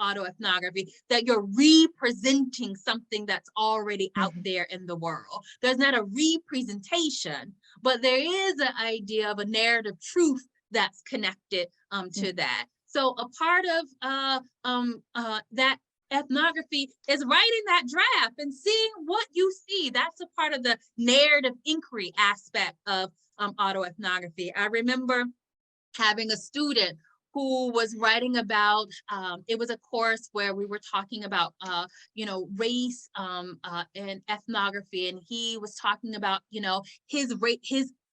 autoethnography that you're representing something that's already out there in the world. There's not a representation, but there is an idea of a narrative truth that's connected to that. So a part of that ethnography is writing that draft and seeing what you see. That's a part of the narrative inquiry aspect of autoethnography. I remember having a student who was writing about, it was a course where we were talking about, race and ethnography, and he was talking about, his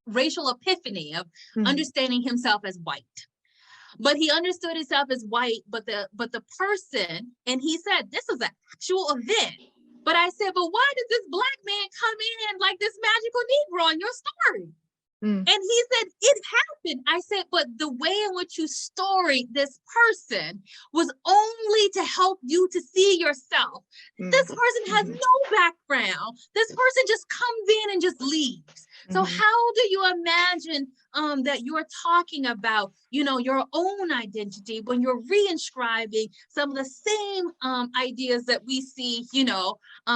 racial epiphany of understanding himself as white. But he understood himself as white, but the person, and he said, this is an actual event. But I said, but why did this Black man come in like this magical Negro in your story? And he said, it happened. I said, but the way in which you storied this person was only to help you to see yourself. This person has no background. This person just comes in and just leaves. So how do you imagine that you're talking about, your own identity when you're reinscribing some of the same ideas that we see,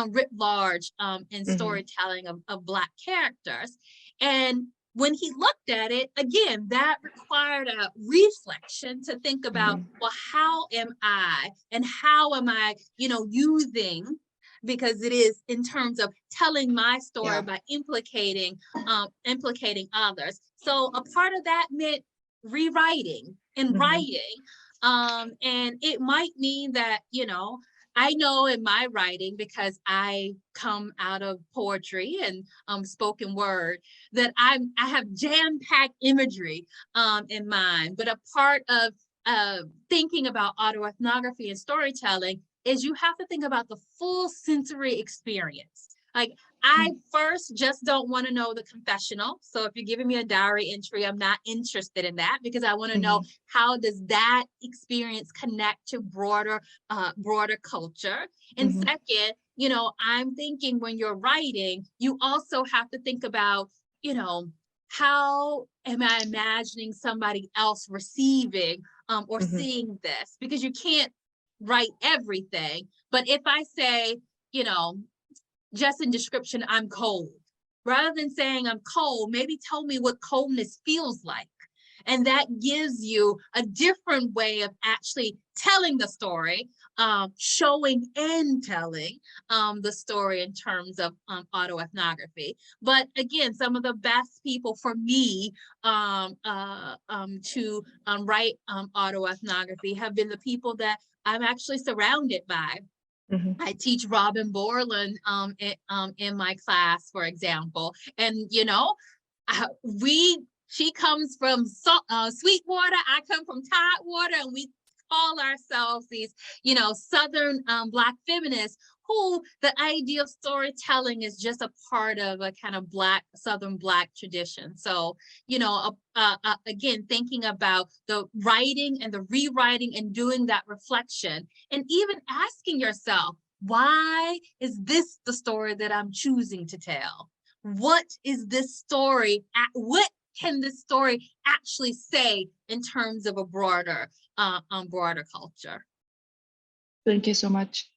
writ large in storytelling of Black characters? And when he looked at it, again, that required a reflection to think about, well, how am I and how am I, using, because it is in terms of telling my story by implicating others. So a part of that meant rewriting and writing. And it might mean that, I know in my writing, because I come out of poetry and spoken word, that I have jam-packed imagery in mind. But a part of thinking about autoethnography and storytelling is you have to think about the full sensory experience. Like, I first just don't want to know the confessional. So if you're giving me a diary entry, I'm not interested in that, because I want to know how does that experience connect to broader culture. And second, you know, I'm thinking when you're writing, you also have to think about, you know, how am I imagining somebody else receiving or seeing this? Because you can't write everything. But if I say, you know, just in description, I'm cold, rather than saying I'm cold, maybe tell me what coldness feels like. And that gives you a different way of actually telling the story, showing and telling the story in terms of autoethnography. But again, some of the best people for me to write autoethnography have been the people that I'm actually surrounded by. I teach Robin Borland in my class, for example, and you know, she comes from Sweetwater, I come from Tidewater, and we call ourselves these, you know, Southern Black feminists who the idea of storytelling is just a part of a kind of Southern Black tradition. So, you know, again, thinking about the writing and the rewriting and doing that reflection, and even asking yourself, why is this the story that I'm choosing to tell? What is this story? What can this story actually say in terms of a broader culture? Thank you so much.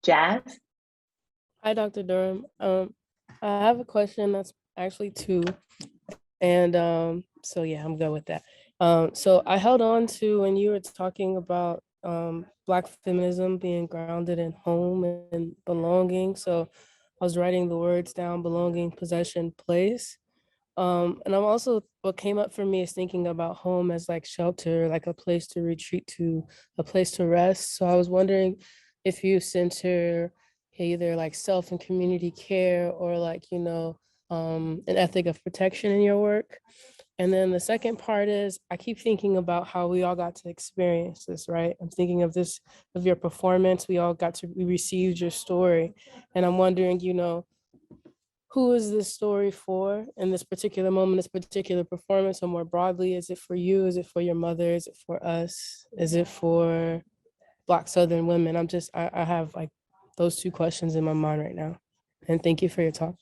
Jazz? Hi, Dr. Durham. I have a question that's actually two. And so yeah, I'm good with that. So I held on to when you were talking about Black feminism being grounded in home and belonging. So I was writing the words down: belonging, possession, place. And I'm also, what came up for me is thinking about home as like shelter, like a place to retreat to, a place to rest. So I was wondering if you center either like self and community care, or like, you know, an ethic of protection in your work. And then the second part is, I keep thinking about how we all got to experience this, right? I'm thinking of this, of your performance. We received your story. And I'm wondering, you know, who is this story for in this particular moment, this particular performance, or more broadly, is it for you? Is it for your mother? Is it for us? Is it for Black Southern women? I have like those two questions in my mind right now. And thank you for your talk.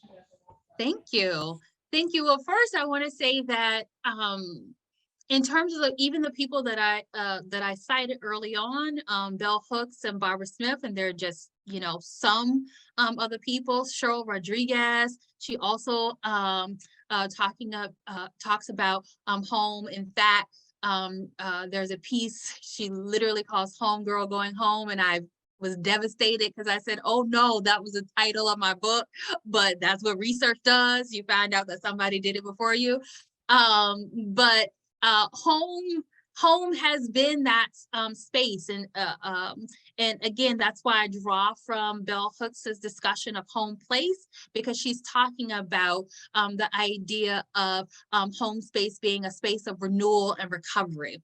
Thank you. Thank you. Well, first, I want to say that in terms of even the people that I cited early on, Bell Hooks and Barbara Smith, and they're just, you know, some of the people. Cheryl Rodriguez, she also talks about home. In fact, there's a piece she literally calls "Homegirl Going Home," and I was devastated because I said, oh no, that was the title of my book, but that's what research does. You find out that somebody did it before you. But home has been that space, and again, that's why I draw from Bell Hooks's discussion of home place, because she's talking about the idea of home space being a space of renewal and recovery.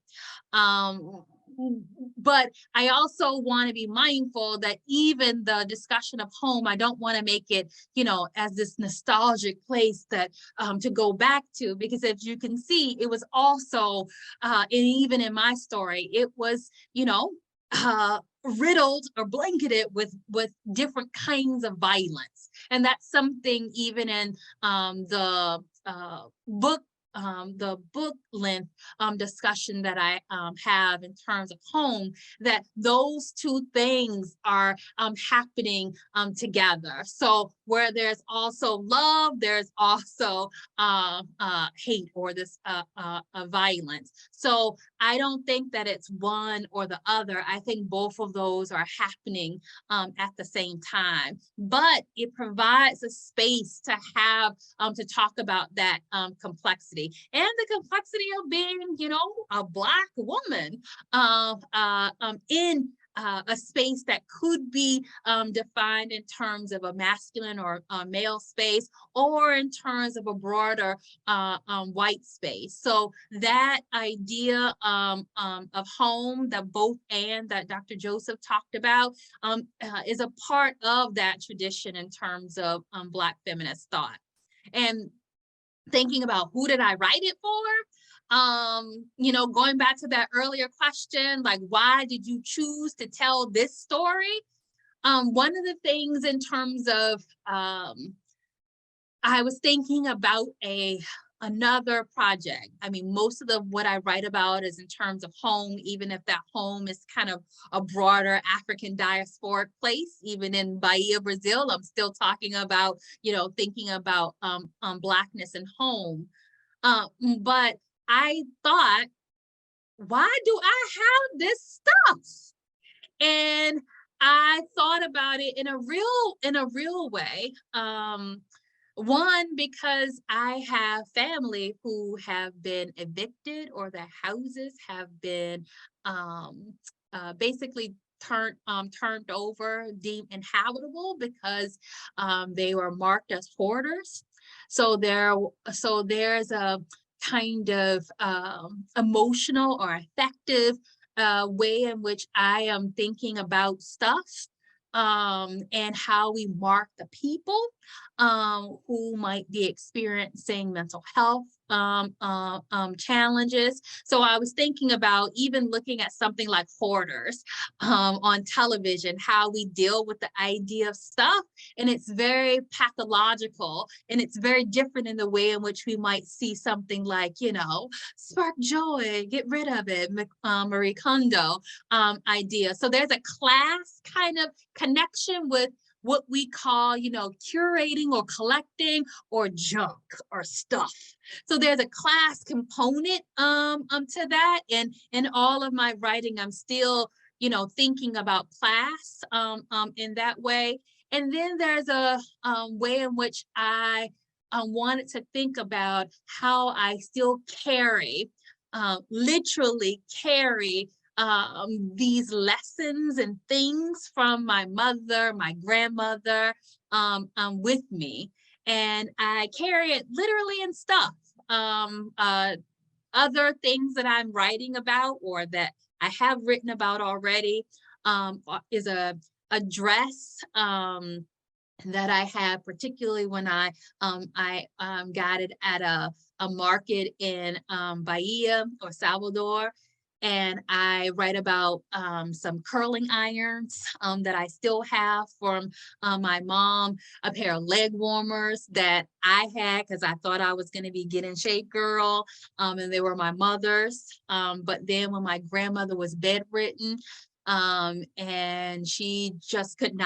But I also want to be mindful that even the discussion of home, I don't want to make it, you know, as this nostalgic place that to go back to, because as you can see, it was also, and even in my story, it was, you know, riddled or blanketed with different kinds of violence. And that's something even in the book length discussion that I have in terms of home, that those two things are happening together. So where there's also love, there's also hate, or this violence. So I don't think that it's one or the other. I think both of those are happening at the same time. But it provides a space to have to talk about that complexity, and the complexity of being, you know, a Black woman in a space that could be defined in terms of a masculine or male space, or in terms of a broader white space. So that idea of home, the both and that Dr. Joseph talked about, is a part of that tradition in terms of Black feminist thought. And thinking about who did I write it for? You know, going back to that earlier question, like, why did you choose to tell this story? One of the things in terms of, I was thinking about another project. I mean, most of what I write about is in terms of home, even if that home is kind of a broader African diasporic place. Even in Bahia, Brazil, I'm still talking about, you know, thinking about Blackness and home. But I thought, why do I have this stuff? And I thought about it in a real way. One, because I have family who have been evicted, or their houses have been basically turned over, deemed inhabitable, because they were marked as hoarders. So there's a kind of emotional or affective way in which I am thinking about stuff, and how we mark the people who might be experiencing mental health challenges. So I was thinking about even looking at something like hoarders on television, how we deal with the idea of stuff, and it's very pathological, and it's very different in the way in which we might see something like, you know, spark joy, get rid of it, Marie Kondo idea. So there's a class kind of connection with what we call, you know, curating or collecting or junk or stuff. So there's a class component to that. And in all of my writing, I'm still, you know, thinking about class in that way. And then there's a way in which I wanted to think about how I still carry, literally carry these lessons and things from my mother, my grandmother, with me. And I carry it literally in stuff. Other things that I'm writing about, or that I have written about already, is a dress that I had, particularly when I got it at a market in Bahia or Salvador. And I write about some curling irons that I still have from my mom, a pair of leg warmers that I had because I thought I was going to be Get in Shape girl, and they were my mother's. But then when my grandmother was bedridden, and she just couldn't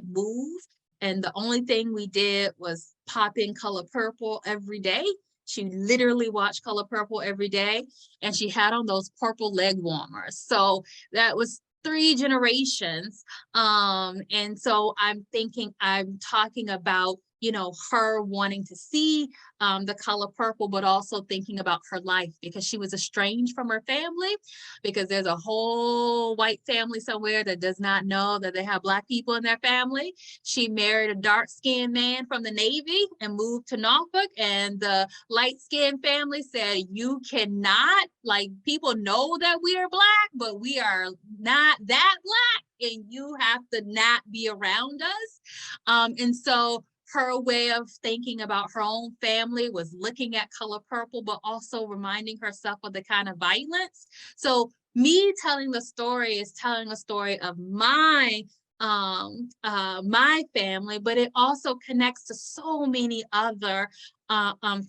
move. And the only thing we did was pop in Color Purple every day. She literally watched Color Purple every day, and she had on those purple leg warmers. So that was 3 generations. And so I'm talking about, you know, her wanting to see the color purple, but also thinking about her life, because she was estranged from her family, because there's a whole white family somewhere that does not know that they have Black people in their family. She married a dark-skinned man from the Navy and moved to Norfolk, and the light-skinned family said, you cannot, like, people know that we are Black, but we are not that Black, and you have to not be around us. And so her way of thinking about her own family was looking at Color Purple, but also reminding herself of the kind of violence. So me telling the story is telling a story of my family, but it also connects to so many other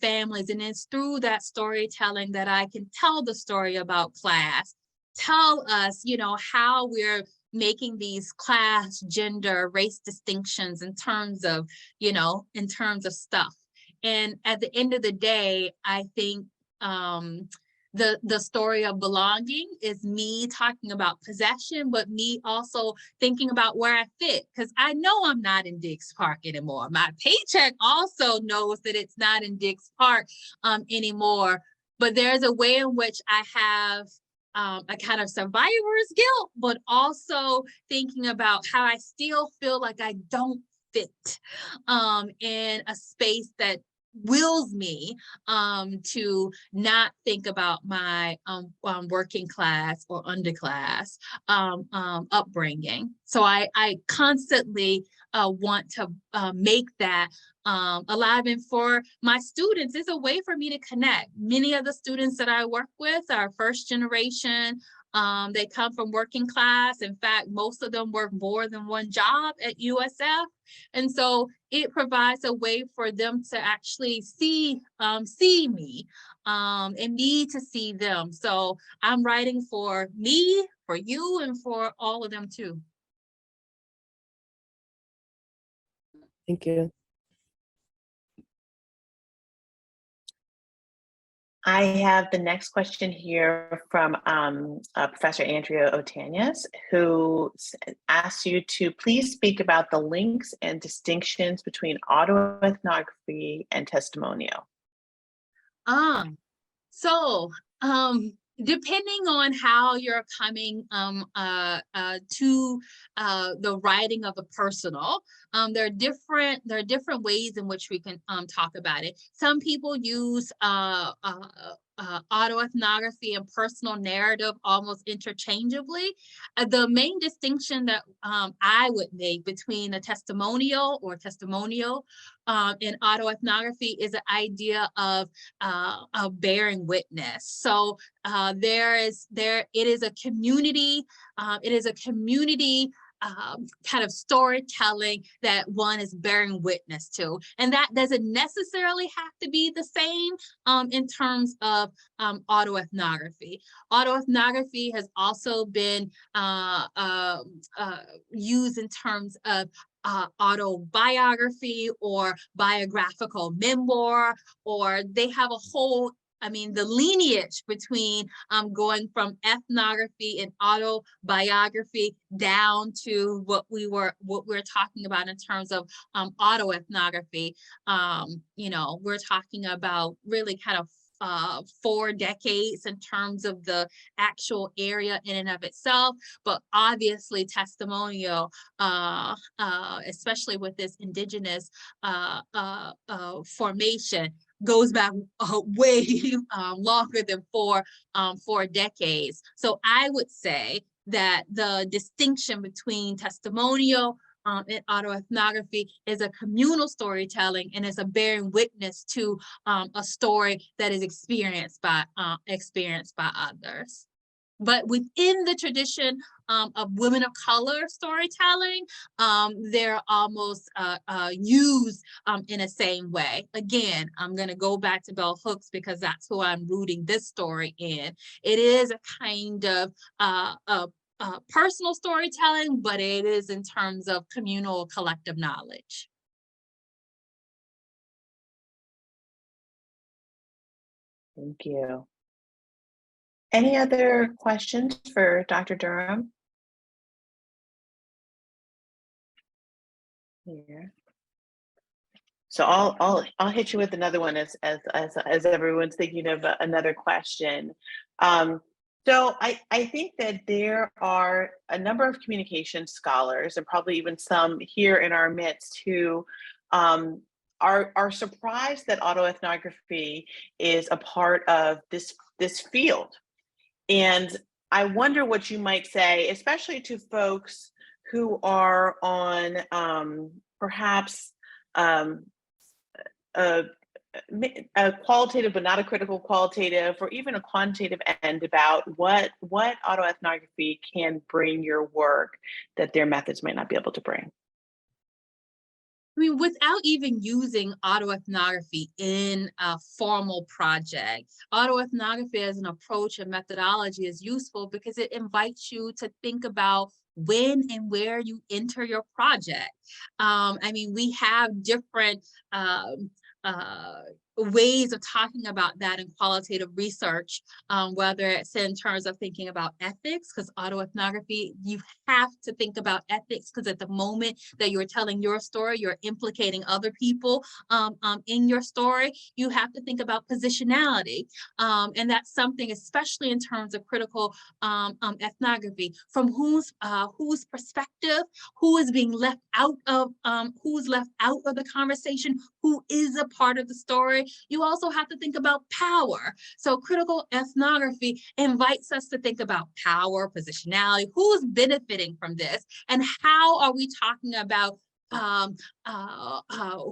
families. And it's through that storytelling that I can tell the story about class, tell us, you know, how we're making these class, gender, race distinctions in terms of, you know, in terms of stuff. And at the end of the day, I think the story of belonging is me talking about possession, but me also thinking about where I fit, because I know I'm not in Dix Park anymore. My paycheck also knows that it's not in Dix Park anymore, but there's a way in which I have a kind of survivor's guilt, but also thinking about how I still feel like I don't fit in a space that wills me to not think about my working class or underclass upbringing. So I constantly want to make that alive. And for my students, it's a way for me to connect. Many of the students that I work with are first generation. They come from working class. In fact, most of them work more than one job at USF. And so it provides a way for them to actually see me and me to see them. So I'm writing for me, for you, and for all of them too. Thank you. I have the next question here from Professor Andrea Otanias, who asks you to please speak about the links and distinctions between autoethnography and testimonial. So depending on how you're coming to the writing of a personal, there are different ways in which we can talk about it. Some people use autoethnography and personal narrative almost interchangeably. The main distinction that I would make between a testimonial or testimonial and autoethnography is the idea of bearing witness. So it is a community. It is a community kind of storytelling that one is bearing witness to. And that doesn't necessarily have to be the same in terms of autoethnography. Autoethnography has also been used in terms of autobiography or biographical memoir, or they have a whole, the lineage between going from ethnography and autobiography down to what we're talking about in terms of autoethnography. We're talking about really kind of 4 decades in terms of the actual area in and of itself, but obviously testimonial, especially with this indigenous formation, goes back way longer than 4 decades. So I would say that the distinction between testimonial and autoethnography is a communal storytelling and is a bearing witness to a story that is experienced by others. But within the tradition of women of color storytelling, they're almost used in the same way. Again, I'm going to go back to bell hooks because that's who I'm rooting this story in. It is a kind of personal storytelling, but it is in terms of communal collective knowledge. Thank you. Any other questions for Dr. Durham? Here. So I'll hit you with another one as everyone's thinking of another question. So I think that there are a number of communication scholars, and probably even some here in our midst, who are surprised that autoethnography is a part of this field. And I wonder what you might say, especially to folks who are on perhaps a qualitative but not a critical qualitative, or even a quantitative end about what autoethnography can bring your work that their methods might not be able to bring. Without even using autoethnography in a formal project, autoethnography as an approach and methodology is useful because it invites you to think about when and where you enter your project. We have different ways of talking about that in qualitative research, whether it's in terms of thinking about ethics, because autoethnography, you have to think about ethics, because at the moment that you're telling your story, you're implicating other people in your story. You have to think about positionality, and that's something, especially in terms of critical ethnography, from whose perspective, who is being left out of, who's left out of the conversation, who is a part of the story. You also have to think about power. So critical ethnography invites us to think about power, positionality, who's benefiting from this, and how are we talking about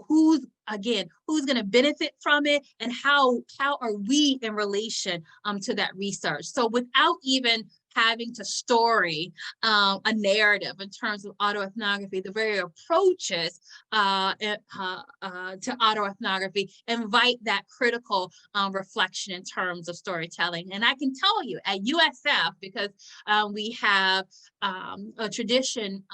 who's going to benefit from it, and how are we in relation to that research. So without even having to story a narrative in terms of autoethnography, the very approaches to autoethnography invite that critical reflection in terms of storytelling. And I can tell you at USF, because we have a tradition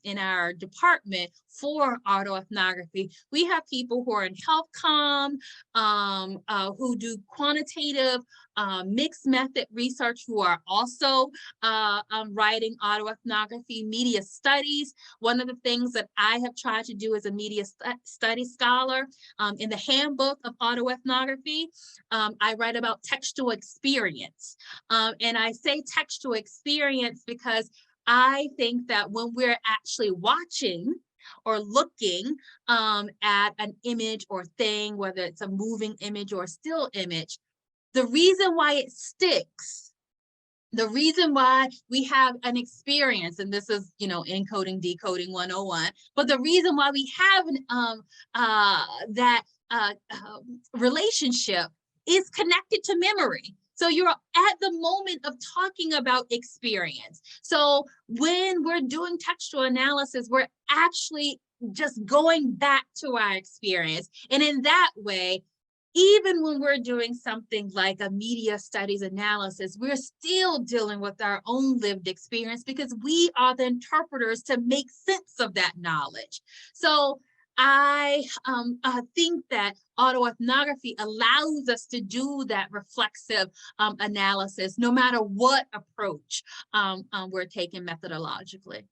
in our department for autoethnography, we have people who are in health comm, who do quantitative mixed method research, who are also writing autoethnography, media studies. One of the things that I have tried to do as a media studies scholar, in the handbook of autoethnography, I write about textual experience. And I say textual experience because I think that when we're actually watching or looking at an image or thing, whether it's a moving image or a still image, the reason why it sticks, the reason why we have an experience, and this is, encoding, decoding 101, but the reason why we have that relationship is connected to memory. So you're at the moment of talking about experience. So when we're doing textual analysis, we're actually just going back to our experience. And in that way, even when we're doing something like a media studies analysis, we're still dealing with our own lived experience, because we are the interpreters to make sense of that knowledge. So I think that autoethnography allows us to do that reflexive analysis, no matter what approach we're taking methodologically.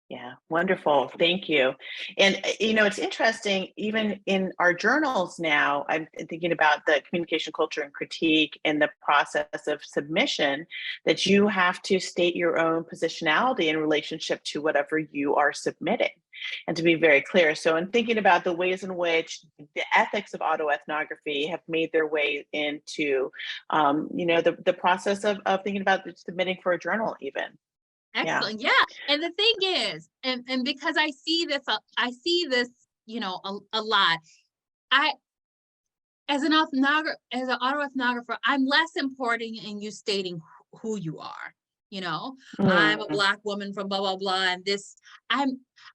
Yeah, wonderful. Thank you. And, it's interesting, even in our journals now, I'm thinking about the communication culture and critique and the process of submission, that you have to state your own positionality in relationship to whatever you are submitting, and to be very clear. So in thinking about the ways in which the ethics of autoethnography have made their way into, the process of thinking about submitting for a journal even. Excellent. Yeah. And the thing is, and because I see this, a lot. As an autoethnographer, I'm less important in you stating who you are. I'm a Black woman from blah, blah, blah. And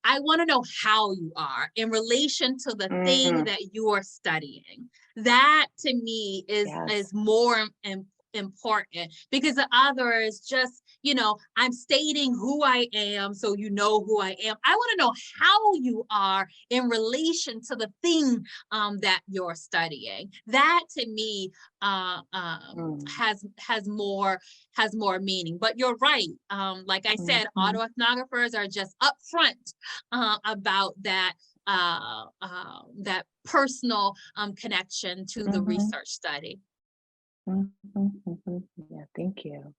I want to know how you are in relation to the thing that you are studying. That to me is more important, because the other is just, I'm stating who I am, so you know who I am. I want to know how you are in relation to the thing that you're studying. That to me has more meaning. But you're right. Like I said, autoethnographers are just upfront about that that personal connection to the research study. Yeah, thank you.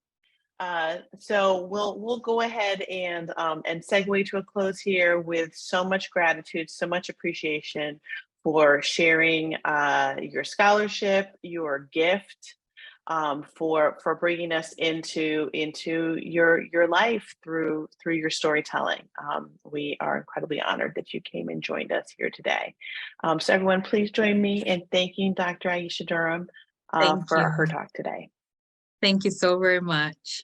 So we'll go ahead and segue to a close here with so much gratitude, so much appreciation for sharing your scholarship, your gift, for bringing us into your life through your storytelling. We are incredibly honored that you came and joined us here today. So everyone, please join me in thanking Dr. Aisha Durham for her talk today. Thank you so very much.